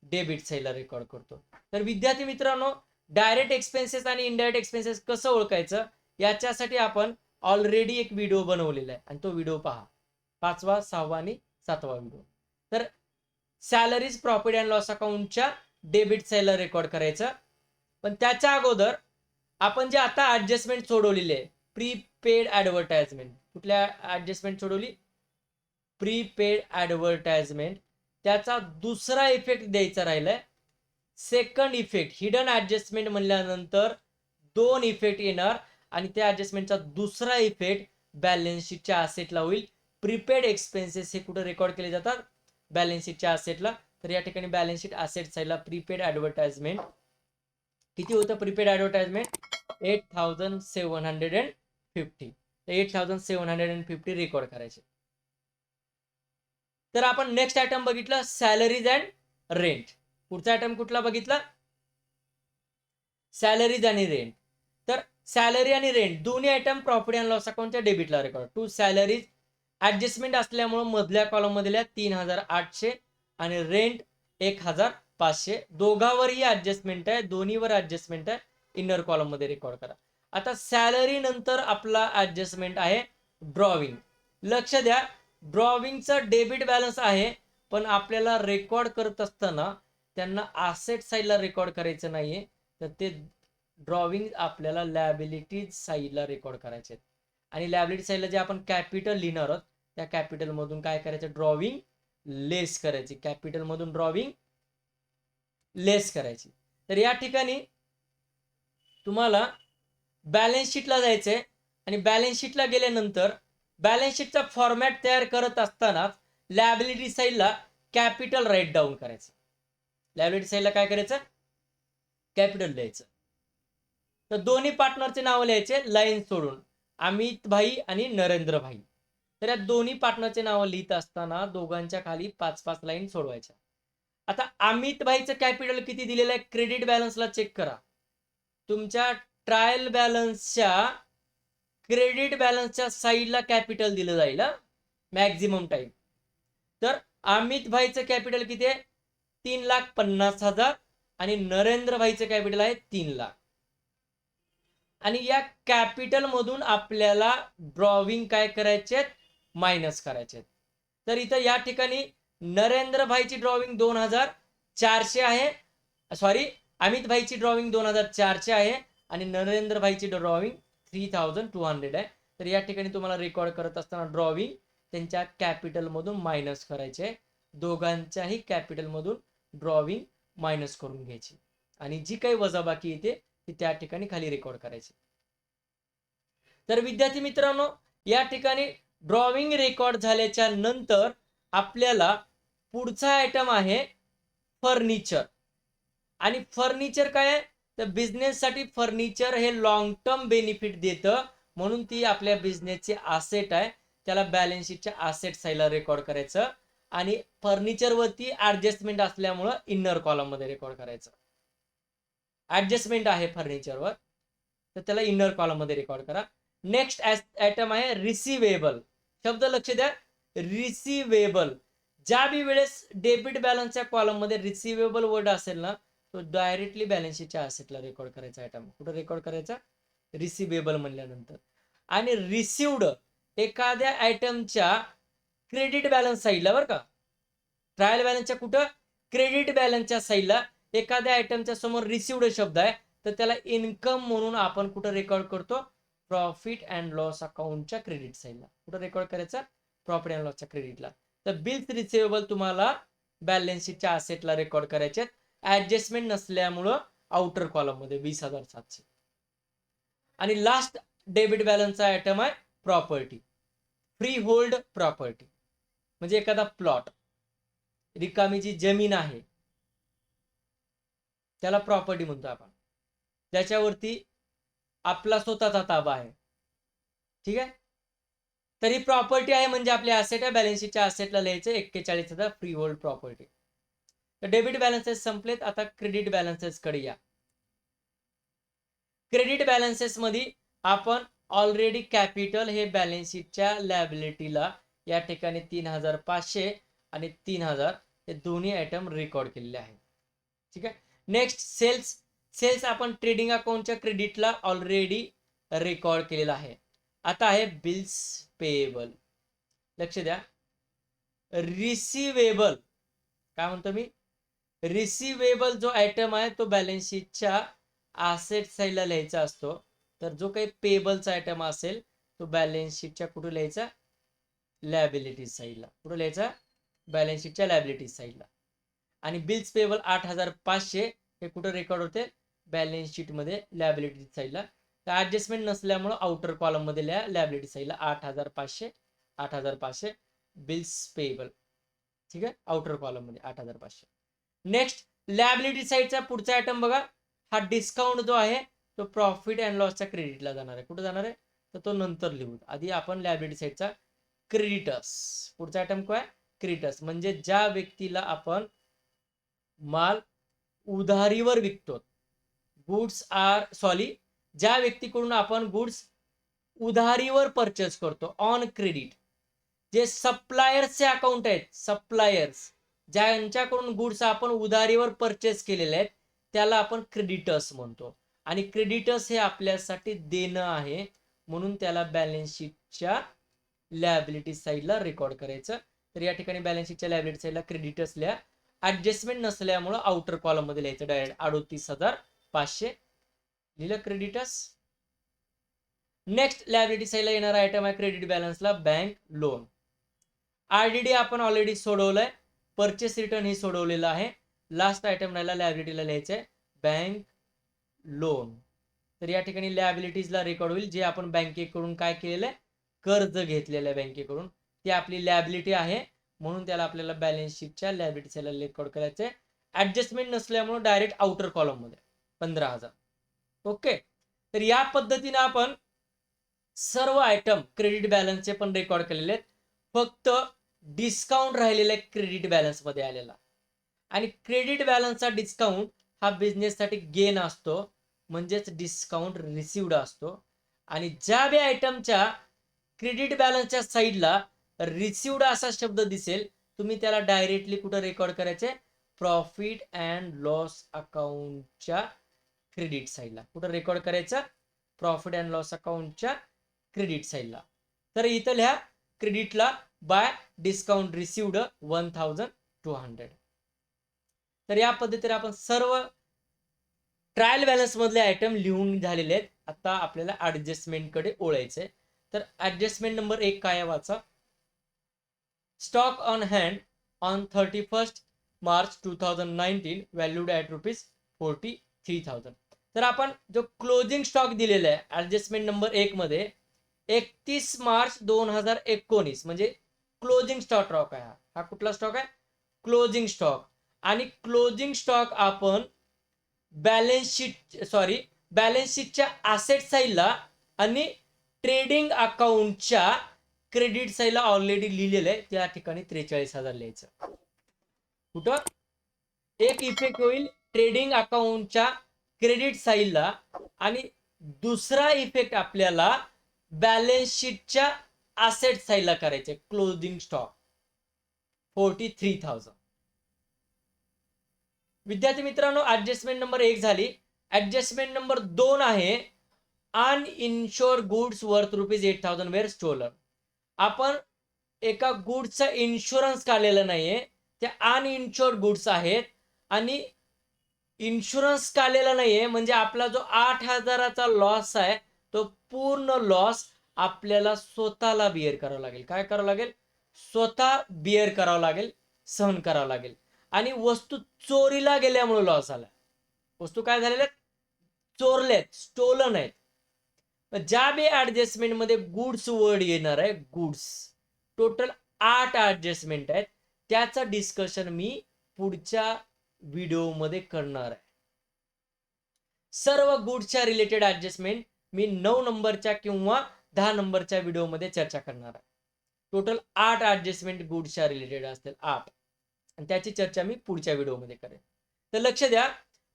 डेबिट साईडला रेकॉर्ड करतो. तर विद्यार्थी मित्रांनो, डायरेक्ट एक्सपेन्सेस आणि इनडायरेक्ट एक्सपेन्सेस कसं ओळखायचं याच्यासाठी आपण ऑलरेडी एक व्हिडिओ बनवलेला आहे आणि तो व्हिडिओ पहा. 5वा, 6वा आणि 7वा व्हिडिओ. तर सॅलरीज प्रॉफिट अँड लॉस अकाउंटच्या डेबिट साईडला रेकॉर्ड करायचं. पण त्याच्या अगोदर आपण जे आता ऍडजस्टमेंट सोडवलेली आहे, प्रीपेड ऍडव्हर्टाइजमेंट. कुठल्या ऍडजस्टमेंट सोडवली? Prepaid advertisement. त्याचा दुसरा इफेक्ट द्यायचा राहिलाय. सेकंड इफेक्ट, हिडन ऍडजस्टमेंट म्हणल्यानंतर 2 इफेक्ट येणार आणि त्या ऍडजस्टमेंटचा दुसरा इफेक्ट बॅलन्स शीटच्या असेटला होईल. प्रीपेड एक्सपेन्सेस हे कुठे रेकॉर्ड केले जातात? बॅलन्स शीटच्या असेटला. तर या ठिकाणी बॅलन्स शीट असेट साईडला प्रीपेड ऍडव्हर्टाइजमेंट किती होतं? Prepaid advertisement 8750. 8750 रेकॉर्ड करायचे. तर आपण नेक्स्ट आयटम बघितलं सॅलरीज अँड रेंट. पुढचा आयटम कुठला बघितला? सॅलरीज आणि रेंट. तर सॅलरी आणि रेंट दोन्ही आयटम प्रॉफिट अँड लॉस अकाउंटच्या डेबिटला रेकॉर्ड. टू सॅलरीज ऍडजस्टमेंट असल्यामुळे मधल्या कॉलम मधल्या 3800 आणि रेंट 1500 दोघांवरही ऍडजस्टमेंट आहे, दोन्हीवर ऍडजस्टमेंट आहे. इनर कॉलम मध्ये रेकॉर्ड करा. आता सॅलरी नंतर आपला ऍडजस्टमेंट आहे ड्रॉविंग. लक्ष द्या, ड्रॉविंगचा डेबिट बॅलन्स आहे, पण आपल्याला रेकॉर्ड करत असताना त्यांना असेट साईडला रेकॉर्ड करायचं नाहीये, तर ते ड्रॉविंग आपल्याला लॅबिलिटी साईडला रेकॉर्ड करायचे. आणि लॅबिलिटी साईडला जे आपण कॅपिटल लिहिणार आहोत त्या कॅपिटल मधून काय करायचं? ड्रॉविंग लेस करायची. कॅपिटल मधून ड्रॉविंग लेस करायची. तर या ठिकाणी तुम्हाला बॅलन्स शीटला जायचंय आणि बॅलन्स शीटला गेल्यानंतर बॅलन्स शीटचा फॉर्मॅट तयार करत असताना लॅबिलिटी साईडला कॅपिटल राईट डाऊन करायचं. लॅबिलिटी साईडला काय करायचं? कॅपिटल लिहायचं. तर दोन्ही पार्टनरचे नाव लिहायचे लाईन सोडून, अमित भाई आणि नरेंद्र भाई. तर या दोन्ही पार्टनरचे नाव लिहित असताना दोघांच्या खाली 5-5 लाईन सोडवायच्या. आता अमित भाईचं कॅपिटल किती दिलेलं आहे? क्रेडिट बॅलन्सला चेक करा. तुमच्या ट्रायल बॅलन्सच्या क्रेडिट बॅलन्सच्या साईडला कॅपिटल दिलं जाईल मॅक्झिमम टाइम. तर अमित भाईचं कॅपिटल किती आहे? 3,50,000 आणि नरेंद्र भाईचं कॅपिटल आहे 3 लाख. आणि या कॅपिटल मधून आपल्याला ड्रॉविंग काय करायचे? मायनस करायचे. तर इथं या ठिकाणी नरेंद्र भाईची ड्रॉविंग 2400 आहे. सॉरी, अमित भाईची ड्रॉविंग 2400 आहे आणि नरेंद्र भाईची ड्रॉविंग 3200 आहे. तर या ठिकाणी तुम्हाला रेकॉर्ड करत असताना ड्रॉविंग त्यांच्या कॅपिटल मधून मायनस करायचे. दोघांच्याही कॅपिटल मधून ड्रॉविंग मायनस करून घ्यायची आणि जी काही वजाबाकी येते ती त्या ठिकाणी खाली रेकॉर्ड करायची. तर विद्यार्थी मित्रांनो, या ठिकाणी ड्रॉविंग रेकॉर्ड झाल्याच्या नंतर आपल्याला पुढचा आयटम आहे फर्निचर. आणि फर्निचर काय आहे? तर बिझनेससाठी फर्निचर हे लॉंग टर्म बेनिफिट देतं, म्हणून ती आपल्या बिझनेसची असेट आहे. त्याला बॅलन्स शीटच्या असेट साईडला रेकॉर्ड करायचं आणि फर्निचरवरती ऍडजस्टमेंट असल्यामुळं इनर कॉलम मध्ये रेकॉर्ड करायचं. ऍडजस्टमेंट आहे फर्निचरवर तर त्याला इनर कॉलम मध्ये रेकॉर्ड करा. नेक्स्ट आयटम आहे रिसिवेबल. शब्द लक्ष द्या, रिसिवेबल. ज्या बी वेळेस डेबिट बॅलन्सच्या कॉलम मध्ये रिसिवेबल वर्ड असेल ना, तो डायरेक्टली बॅलन्स शीटच्या असेटला रेकॉर्ड करायचा आयटम. कुठं रेकॉर्ड करायचा? रिसिवेबल म्हणल्यानंतर. आणि रिसिव्ड एखाद्या आयटमच्या क्रेडिट बॅलन्स साईडला, बरं का, ट्रायल बॅलन्सच्या कुठं? क्रेडिट बॅलन्सच्या साईडला एखाद्या आयटमच्या समोर रिसिव्ड शब्द आहे तर त्याला इन्कम म्हणून आपण कुठं रेकॉर्ड करतो? प्रॉफिट अँड लॉस अकाउंटच्या क्रेडिट साईडला. कुठं रेकॉर्ड करायचा? प्रॉफिट अँड लॉसच्या क्रेडिटला. तर बिल्स रिसिवेबल तुम्हाला बॅलन्स शीटच्या असेटला रेकॉर्ड करायचे. ऍडजस्टमेंट नसल्यामुळं आउटर कॉलम मध्ये 20,700. आणि लास्ट डेबिट बॅलन्सचा आयटम आहे प्रॉपर्टी. फ्री होल्ड प्रॉपर्टी म्हणजे एखादा प्लॉट, रिकामी जी जमीन आहे त्याला प्रॉपर्टी म्हणतो आपण, त्याच्यावरती आपला स्वतःचा ताबा आहे. ठीक आहे. तर ही प्रॉपर्टी आहे म्हणजे आपली असेट आहे. बॅलन्स शीटच्या असेटला लिहायचं 41,000 फ्री होल्ड प्रॉपर्टी. तर डेबिट बॅलन्सेस संपलेत. आता क्रेडिट बॅलन्सेस कडे या. क्रेडिट बॅलन्सेस मध्ये आपण ऑलरेडी कॅपिटल हे बॅलन्स शीटच्या लॅबिलिटीला या ठिकाणी 3,500 आणि 3,000 हे दोन्ही आयटम रेकॉर्ड केलेले आहेत. ठीक आहे. Next sales. सेल्स आपण ट्रेडिंग अकाउंटच्या क्रेडिटला ऑलरेडी रेकॉर्ड केलेला आहे. आता आहे बिल्स पेएबल. लक्ष द्या. रिसिवेबल, काय म्हणतो मी, रिसिवेबल जो आयटम आहे तो बॅलन्स शीटच्या असेट साईडला लिहायचा असतो. तर जो काही पेबलचा आयटम असेल तो बॅलन्स शीटच्या कुठे लिहायचा, लायबिलिटीज साईडला. कुठे लिहायचा, बॅलन्स शीटच्या लायबिलिटीज साईडला. आणि बिल्स पेबल 8,500 हे कुठे रेकॉर्ड होते, बॅलन्स शीट मध्ये लायबिलिटीज साईडला. तर ऍडजस्टमेंट नसल्यामुळे आउटर कॉलम मध्ये लिहा लायबिलिटी साईडला 8,500 बिल्स पेबल. ठीक आहे, आउटर कॉलम मध्ये 8,500. नेक्स्ट लायबिलिटी साईडचा पुढचा आयटम बघा. हा डिस्काउंट जो आहे तो प्रॉफिट अँड लॉसच्या क्रेडिटला जाणार आहे. कुठे जाणार आहे, तर तो नंतर लिहू. आधी आपण लायबिलिटी साईडचा क्रेडिटर्स. पुढचा आयटम काय, क्रेडिटर्स. म्हणजे ज्या व्यक्तीला आपण माल उधारीवर विकतो, गुड्स आर सॉरी, ज्या व्यक्तीकडून आपण गुड्स उधारीवर परचेस करतो ऑन क्रेडिट. जे सप्लायर्सचे अकाउंट आहेत, सप्लायर्स ज्यांच्याकडून गुड्स आपण उधारीवर परचेस केलेले आहेत त्याला आपण क्रेडिटर्स म्हणतो. आणि क्रेडिटर्स हे आपल्यासाठी देणं आहे, म्हणून त्याला बॅलन्स शीटच्या लायबिलिटी साईडला रेकॉर्ड करायचं. तर या ठिकाणी बॅलन्स शीटच्या लायबिलिटी साईडला क्रेडिटर्स लिहा. ऍडजस्टमेंट नसल्यामुळे आउटर कॉलम मध्ये लिहायचं डायरेक्ट 38,500 लिहिलं क्रेडिटर्स. नेक्स्ट लायबिलिटी साईडला येणारा आयटम आहे क्रेडिट बॅलन्सला बँक लोन. आरडीडी आपण ऑलरेडी सोडवलंय. परचेस रिटर्न हे सोडवलेलं आहे. लास्ट आयटम राहिला लायबिलिटीला लिहायचंय बँक लोन. तर या ठिकाणी लायबिलिटीजला रेकॉर्ड होईल जे आपण बँकेकडून काय केलेलं आहे, कर्ज घेतलेलं आहे बँकेकडून, ती आपली लायबिलिटी आहे, म्हणून त्याला आपल्याला बॅलन्स शीटच्या लायबिलिटी साईडला रेकॉर्ड करायचंय. ऍडजस्टमेंट नसल्यामुळे डायरेक्ट आउटर कॉलम मध्ये 15,000. ओके. तर या पद्धतीने आपण सर्व आयटम क्रेडिट बॅलन्सचे पण रेकॉर्ड केलेले आहेत. फक्त डिस्काउंट राहिलेला क्रेडिट बॅलन्स मध्ये आलेला. आणि क्रेडिट बॅलन्सचा डिस्काउंट हा बिझनेससाठी गेन असतो, म्हणजेच डिस्काउंट रिसिव्ड असतो. आणि ज्या बी आयटमच्या क्रेडिट बॅलन्सच्या साईडला रिसिव्ड असा शब्द दिसेल, तुम्ही त्याला डायरेक्टली कुठं रेकॉर्ड करायचे, प्रॉफिट अँड लॉस अकाउंटच्या क्रेडिट साईडला. कुठं रेकॉर्ड करायचं, प्रॉफिट अँड लॉस अकाउंटच्या क्रेडिट साईडला. तर इथं लिहा क्रेडिटला बाय डिस्काउंट रिसिव्ड 1,200. तर या पद्धतीने आपण सर्व ट्रायल बॅलन्स मधले आयटम लिहून झालेले आहेत. आता आपल्याला ऍडजस्टमेंट कडे ओळायचंय. तर ऍडजस्टमेंट नंबर 1 काय वाचा, stock on hand on 31st March 2019 valued at ₹43,000. तर आपण जो क्लोजिंग स्टॉक दिलेला आहे ऍडजस्टमेंट नंबर 1 मध्ये 31 मार्च 2019 म्हणजे क्लोजिंग स्टॉक आहे. हा कुठला स्टॉक आहे, क्लोजिंग स्टॉक. आणि क्लोजिंग स्टॉक आपण बॅलन्स शीटच्या असेट साईडला आणि ट्रेडिंग अकाउंटच्या क्रेडिट साईडला ऑलरेडी लिहिलेलं आहे. त्या ठिकाणी 43,000 लिहायचं. कुठं एक इफेक्ट होईल ट्रेडिंग अकाउंटच्या क्रेडिट साईडला, आणि दुसरा इफेक्ट आपल्याला बॅलन्स शीटच्या असेट साईडला करायचे. Closing stock 43,000. विद्यार्थी मित्रांनो, ऍडजस्टमेंट नंबर 1 झाली. ऍडजस्टमेंट नंबर 2 आहे अनइन्शुअर्ड गुड्स वर्थ ₹8,000 वेअर स्टोलन. आपण एका गुड्सचा इन्शुरन्स काढलेला नाहीये, ते अनइन्शुअर्ड गुड्स आहेत. आणि इन्शुरन्स काढलेला नाहीये म्हणजे आपला जो 8,000चा लॉस आहे तो पूर्ण लॉस आपल्याला स्वतःला बिअर करावा लागेल. काय करावं लागेल, स्वतः बिअर करावं लागेल, सहन करावं लागेल. आणि वस्तू चोरीला गेल्यामुळे लॉस झाला. वस्तू काय झालेल्या, चोरलेत, स्टोलन आहेत. ज्या बी ऍडजस्टमेंट मध्ये गुड्स वर्ड येणार आहे, गुड्स, टोटल 8 ऍडजस्टमेंट आहेत. त्याचं डिस्कशन मी पुढच्या व्हिडिओमध्ये करणार आहे. सर्व गुड्सच्या रिलेटेड ऍडजस्टमेंट मी 9 नंबरच्या किंवा 10 नंबरच्या व्हिडिओमध्ये चर्चा करणार आहे. टोटल 8 ऍडजस्टमेंट गुड्सच्या रिलेटेड असतील, 8. आणि त्याची चर्चा मी पुढच्या व्हिडिओमध्ये करेन. तर लक्ष द्या,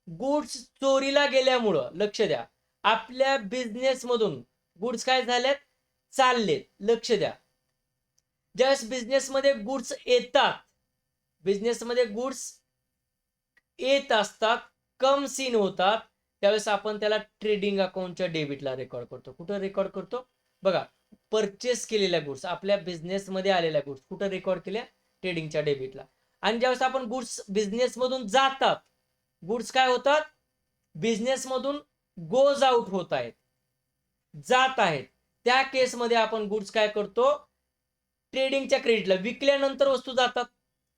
गुड्स चोरीला गेल्यामुळं, लक्ष द्या, आपल्या बिझनेस मधून गुड्स काय झालेत, चाललेत. लक्ष द्या, ज्यावेळेस बिझनेसमध्ये गुड्स येतात, बिझनेसमध्ये गुड्स येत असतात, कम्स इन होतात, त्यावेळेस आपण त्याला ट्रेडिंग अकाउंटच्या डेबिटला रेकॉर्ड करतो. कुठं रेकॉर्ड करतो बघा, परचेस केलेल्या गुड्स, आपल्या बिझनेसमध्ये आलेल्या गुड्स कुठं रेकॉर्ड केल्या, ट्रेडिंगच्या डेबिटला. आणि ज्यावेळेस आपण गुड्स बिझनेसमधून जातात, गुड्स काय होतात, बिझनेसमधून गोज आउट होत आहेत, जात आहेत, त्या केसमध्ये आपण गुड्स काय करतो, ट्रेडिंगच्या क्रेडिटला, विकल्यानंतर वस्तू जातात,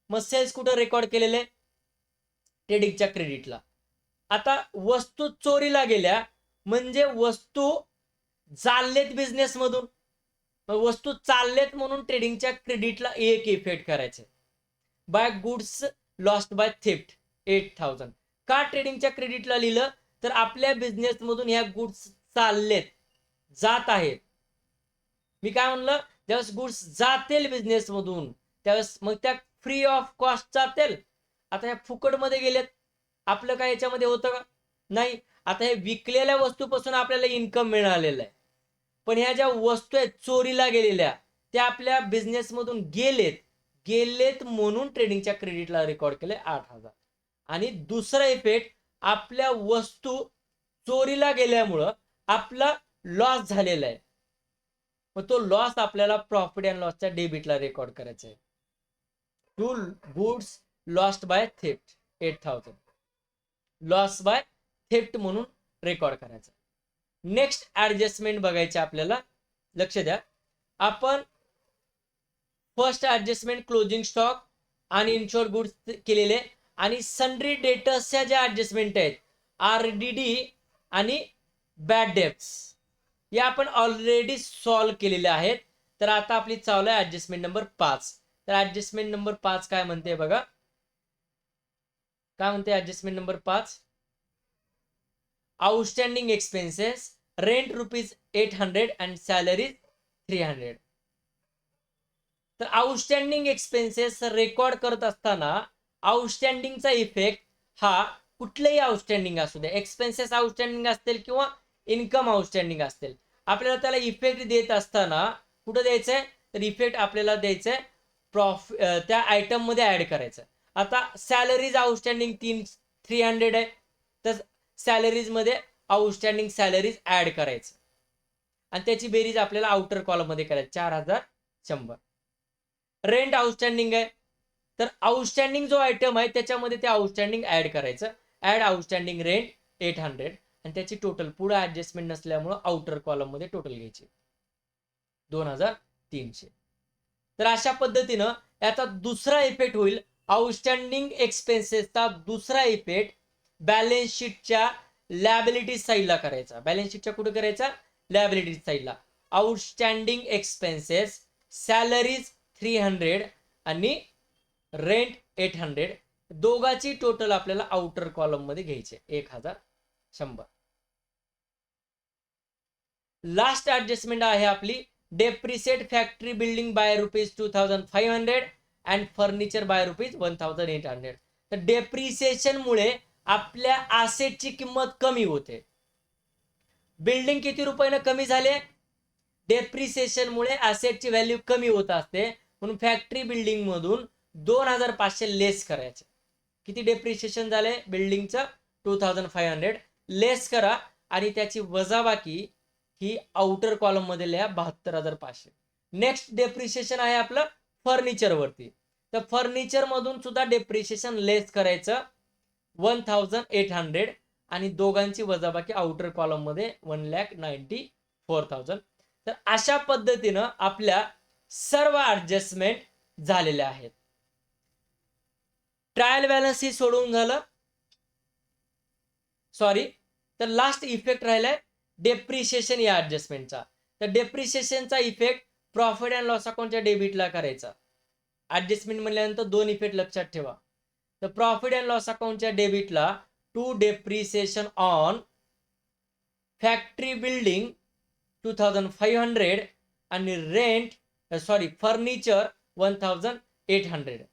मग सेल्स कुठं रेकॉर्ड केलेले, ट्रेडिंगच्या क्रेडिटला. आता वस्तू चोरीला गेल्या म्हणजे वस्तू चाललेत बिझनेसमधून, वस्तू चाललेत म्हणून ट्रेडिंगच्या क्रेडिटला एक इफेक्ट करायचे. By goods lost by theft 8,000. का ट्रेडिंगच्या क्रेडिटला लिहिलं, तर आपल्या बिझनेसमधून ह्या गुड्स चाललेत, जात आहेत. मी काय म्हणलं, ज्यावेळेस गुड्स जातील बिझनेसमधून त्यावेळेस मग त्या फ्री ऑफ कॉस्ट जातील. आता ह्या फुकटमध्ये गेलेत, आपलं काय याच्यामध्ये होतं का, नाही. आता हे विकलेल्या वस्तूपासून आपल्याला इन्कम मिळालेलं आहे, पण ह्या ज्या वस्तू आहेत चोरीला गेलेल्या, त्या आपल्या बिझनेसमधून गेलेत म्हणून ट्रेडिंगच्या क्रेडिटला रेकॉर्ड केले 8,000. आणि दुसरा इफेक्ट, आपल्या वस्तू चोरीला गेल्यामुळं आपला लॉस झालेला आहे, मग तो लॉस आपल्याला प्रॉफिट अँड लॉसच्या डेबिटला रेकॉर्ड करायचा आहे. To goods lost by theft 8,000, loss by theft म्हणून रेकॉर्ड करायचा. नेक्स्ट ऍडजस्टमेंट बघायचे आपल्याला, लक्ष द्या. आपण फर्स्ट ऍडजस्टमेंट क्लोजिंग स्टॉक आणि इन्शुअर्ड गुड्स केलेले, आणि सन्ड्री डेटर्सच्या ज्या ऍडजस्टमेंट आहेत, आरडीडी आणि बॅड डेब्ट्स, या आपण ऑलरेडी सॉल्व्ह केलेल्या आहेत. तर आता आपली चालू आहे ऍडजस्टमेंट नंबर 5. तर ऍडजस्टमेंट नंबर 5 काय म्हणते बघा, काय म्हणते adjustment number 5, outstanding expenses, rent ₹800 and salary 300. तर आउटस्टँडिंग एक्सपेन्सेस रेकॉर्ड करत असताना आउटस्टँडिंगचा इफेक्ट हा कुठलेही आउटस्टँडिंग असू दे, एक्सपेन्सेस आउटस्टँडिंग असतील किंवा इन्कम आउटस्टँडिंग असतील, आपल्याला त्याला इफेक्ट देत असताना कुठं द्यायचंय, तर इफेक्ट आपल्याला द्यायचंय त्या आयटम मध्ये ऍड करायचं. आता सॅलरीज आउटस्टँडिंग 300 आहे, तर सॅलरीज मध्ये आउटस्टँडिंग सॅलरीज ऍड करायचं आणि त्याची बेरीज आपल्याला आउटर कॉलम मध्ये करायची 4,100. रेंट आउटस्टँडिंग आहे, तर आउटस्टँडिंग जो आयटम आहे त्याच्यामध्ये ते आउटस्टँडिंग ऍड करायचं, ऍड आउटस्टँडिंग रेंट 800, आणि त्याची टोटल पुढे ऍडजस्टमेंट नसल्यामुळे आउटर कॉलम मध्ये टोटल घ्यायची 2,300. तर अशा पद्धतीनं याचा दुसरा इफेक्ट होईल, आउटस्टँडिंग एक्सपेन्सेसचा दुसरा इफेक्ट बॅलन्स शीटच्या लॅबिलिटी साईडला करायचा. बॅलन्स शीटच्या कुठे करायचा, लॅबिलिटी साईडला. आउटस्टँडिंग एक्सपेन्सेस, सॅलरीज 300 आणि रेंट 800, दोघाची टोटल आपल्याला आउटर कॉलम मध्ये घ्यायचे 1,100. लास्ट ऍडजस्टमेंट आहे आपली, depreciate factory building by ₹2,500 and furniture by ₹1,800. तर डेप्रिसिएशन मुळे आपल्या असेटची किंमत कमी होते. बिल्डिंग किती रुपयाने कमी झाले, डेप्रिसिएशन मुळे असेटची व्हॅल्यू कमी होत असते, म्हणून फॅक्टरी बिल्डिंग मधून 2,500 लेस करायचे. किती डेप्रिसिएशन झाले बिल्डिंगचं, 2,500 लेस करा, आणि त्याची वजाबाकी ही आउटर कॉलम मध्ये लिहा 72,500. नेक्स्ट डेप्रिसिएशन आहे आपलं फर्निचर वरती, तर फर्निचर मधून सुद्धा डेप्रिसिएशन लेस करायचं 1,800, आणि दोघांची वजाबाकी आउटर कॉलम मध्ये 1,94,000. तर अशा पद्धतीनं आपल्या सर्व ऍडजस्टमेंट झालेल्या आहेत. ट्रायल बॅलन्स ही सोडून झालं, सॉरी. तर लास्ट इफेक्ट राहिलाय डेप्रिसिएशन या ऍडजस्टमेंटचा. तर डेप्रिसिएशनचा इफेक्ट प्रॉफिट अँड लॉस अकाउंटच्या डेबिटला करायचा. ऍडजस्टमेंट म्हणल्यानंतर 2 इफेक्ट लक्षात ठेवा. तर प्रॉफिट अँड लॉस अकाउंटच्या डेबिटला to depreciation on factory building 2,500 आणि फर्निचर 1,800,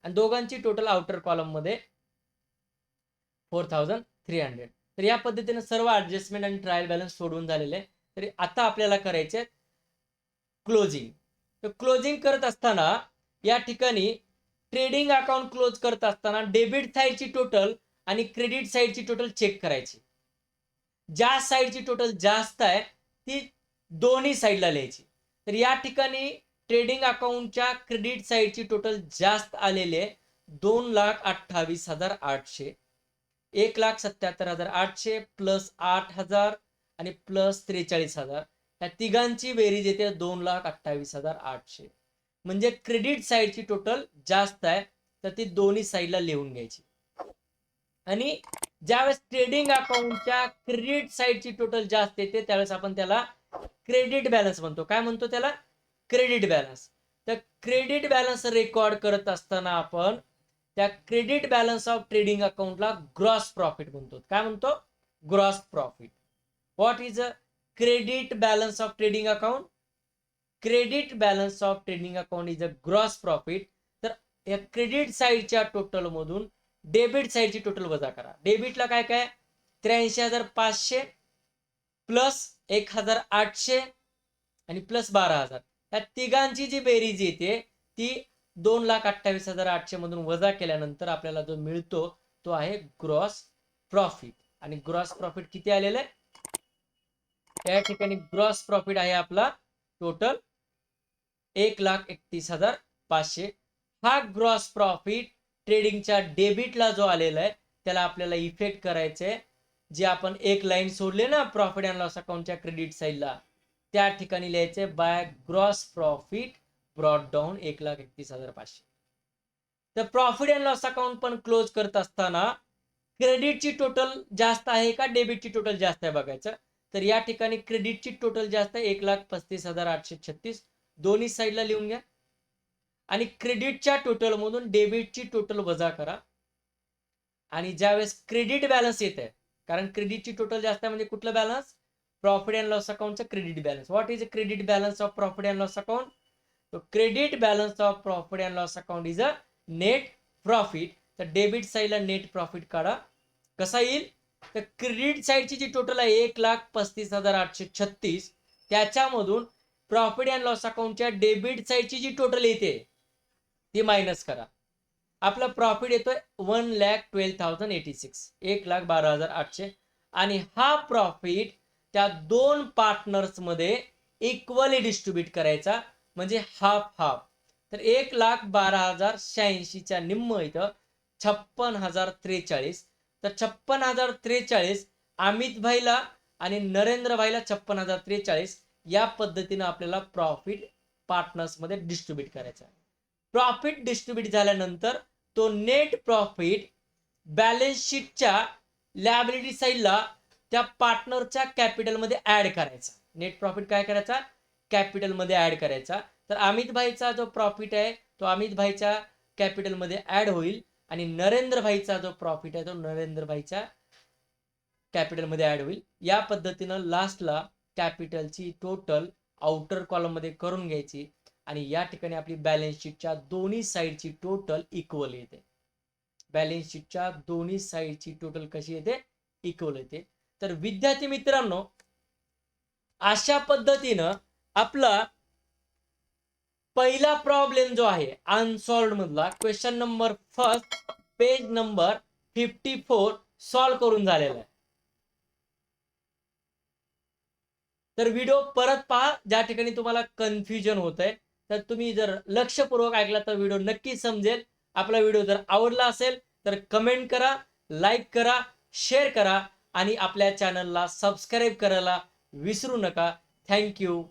आणि दोघांची टोटल आउटर कॉलम मध्ये 4,300. तर या पद्धतीने सर्व ऍडजस्टमेंट आणि ट्रायल बॅलन्स सोडून झालेले. तरी आता आपल्याला करायचे क्लोजिंग. तर क्लोजिंग करत असताना या ठिकाणी ट्रेडिंग अकाउंट क्लोज करत असताना डेबिट साईडची टोटल आणि क्रेडिट साईडची टोटल चेक करायची. ज्या साईडची टोटल जास्त आहे ती दोन्ही साईडला लिहायची. तर या ठिकाणी ट्रेडिंग अकाउंटच्या क्रेडिट साईडची टोटल जास्त आलेली आहे 2,28,800. 1,77,800 प्लस 8,000 आणि प्लस 43,000, या तिघांची बेरीज येते 2,28,800. म्हणजे क्रेडिट साईडची टोटल जास्त आहे तर ती दोन्ही साईडला लिहून घ्यायची. आणि ज्यावेळेस ट्रेडिंग अकाउंटच्या क्रेडिट साईडची टोटल जास्त येते त्यावेळेस आपण त्याला क्रेडिट बॅलन्स म्हणतो. काय म्हणतो त्याला? Credit balance. तर क्रेडिट बॅलन्स रेकॉर्ड करत असताना आपण त्या क्रेडिट बॅलन्स ऑफ ट्रेडिंग अकाउंटला ग्रॉस प्रॉफिट म्हणतो. काय म्हणतो? Gross profit. What is a credit balance of trading account? Credit balance of trading account is a gross profit. तर या क्रेडिट साईडच्या टोटल मधून डेबिट साईडची टोटल वजा करा. डेबिटला काय काय? 83,500 प्लस 1,800 आणि प्लस 12,000. या तिघांची जी बेरीज येते ती 2,28,800 मधून वजा केल्यानंतर आपल्याला जो मिळतो तो आहे ग्रॉस प्रॉफिट. आणि ग्रॉस प्रॉफिट किती आलेलं आहे? या ठिकाणी ग्रॉस प्रॉफिट आहे आपला टोटल 1,31,500. हा ग्रॉस प्रॉफिट ट्रेडिंगच्या डेबिटला जो आलेला आहे त्याला आपल्याला इफेक्ट करायचे. जे आपण एक लाईन सोडले ना प्रॉफिट अँड लॉस अकाउंटच्या क्रेडिट साईडला, त्या ठिकाणी लिहायचे by gross profit brought down 1,31,500. तर प्रॉफिट अँड लॉस अकाउंट पण क्लोज करत असताना क्रेडिटची टोटल जास्त आहे का डेबिटची टोटल जास्त आहे बघायचं. तर या ठिकाणी क्रेडिटची टोटल जास्त आहे 1,35,836. दोन्ही साईडला लिहून घ्या. आणि क्रेडिटच्या टोटल मधून डेबिटची टोटल वजा करा. आणि ज्यावेळेस क्रेडिट बॅलन्स येत आहे, कारण क्रेडिटची टोटल जास्त आहे म्हणजे कुठलं बॅलन्स? प्रॉफिट अँड लॉस अकाउंटचा credit balance. What is a credit balance of profit and loss account? तो credit balance of profit and loss account is a net profit. तर डेबिट साईडला नेट प्रॉफिट काढा. कसा येईल? तर क्रेडिट साईडची जी total आहे 1,35,836, त्याच्यामधून प्रॉफिट अँड लॉस अकाउंटच्या डेबिट साईडची जी टोटल येते ती मायनस करा. आपला प्रॉफिट येतोय 1,12,086, 1,12,800. आणि हा प्रॉफिट त्या दोन पार्टनर्स मध्ये इक्वली डिस्ट्रीब्यूट करायचा, म्हणजे हाफ हाफ. तर 1,12,086च्या निम्म इथं 56,043. तर 56,043 अमित भाईला आणि नरेंद्र भाईला 56,043 या पद्धतीने आपल्याला प्रॉफिट पार्टनर्स मध्ये डिस्ट्रीब्यूट करायचा. प्रॉफिट डिस्ट्रीब्यूट झाल्यानंतर तो नेट प्रॉफिट बॅलन्स शीटच्या लॅबिलिटी साईडला त्या पार्टनरच्या कॅपिटलमध्ये ऍड करायचा. नेट प्रॉफिट काय करायचा? कॅपिटलमध्ये ऍड करायचा. तर अमित भाईचा जो प्रॉफिट आहे तो अमित भाईच्या कॅपिटलमध्ये ऍड होईल आणि नरेंद्र भाईचा जो प्रॉफिट आहे तो नरेंद्र भाईच्या कॅपिटलमध्ये ऍड होईल. या पद्धतीनं लास्टला कॅपिटलची टोटल आउटर कॉलम मध्ये करून घ्यायची. आणि या ठिकाणी आपली बॅलन्स शीटच्या दोन्ही साईडची टोटल इक्वल येते. बॅलन्स शीटच्या दोन्ही साईडची टोटल कशी येते? इक्वल येते. तर विद्यार्थी मित्रांनो, अशा पद्धतीनं आपला पहिला प्रॉब्लेम जो आहे अनसॉल्व्ड मधला question number first page number 54 solve करून झालेला आहे. तर व्हिडिओ परत पहा ज्या ठिकाणी तुम्हाला कन्फ्युजन होत आहे. तर तुम्ही जर लक्षपूर्वक ऐकला तर व्हिडिओ नक्की समजेल. आपला व्हिडिओ जर आवडला असेल तर कमेंट करा, लाईक करा, शेअर करा आणि आपल्या चॅनलला सबस्क्राईब करायला विसरू नका. थँक्यू.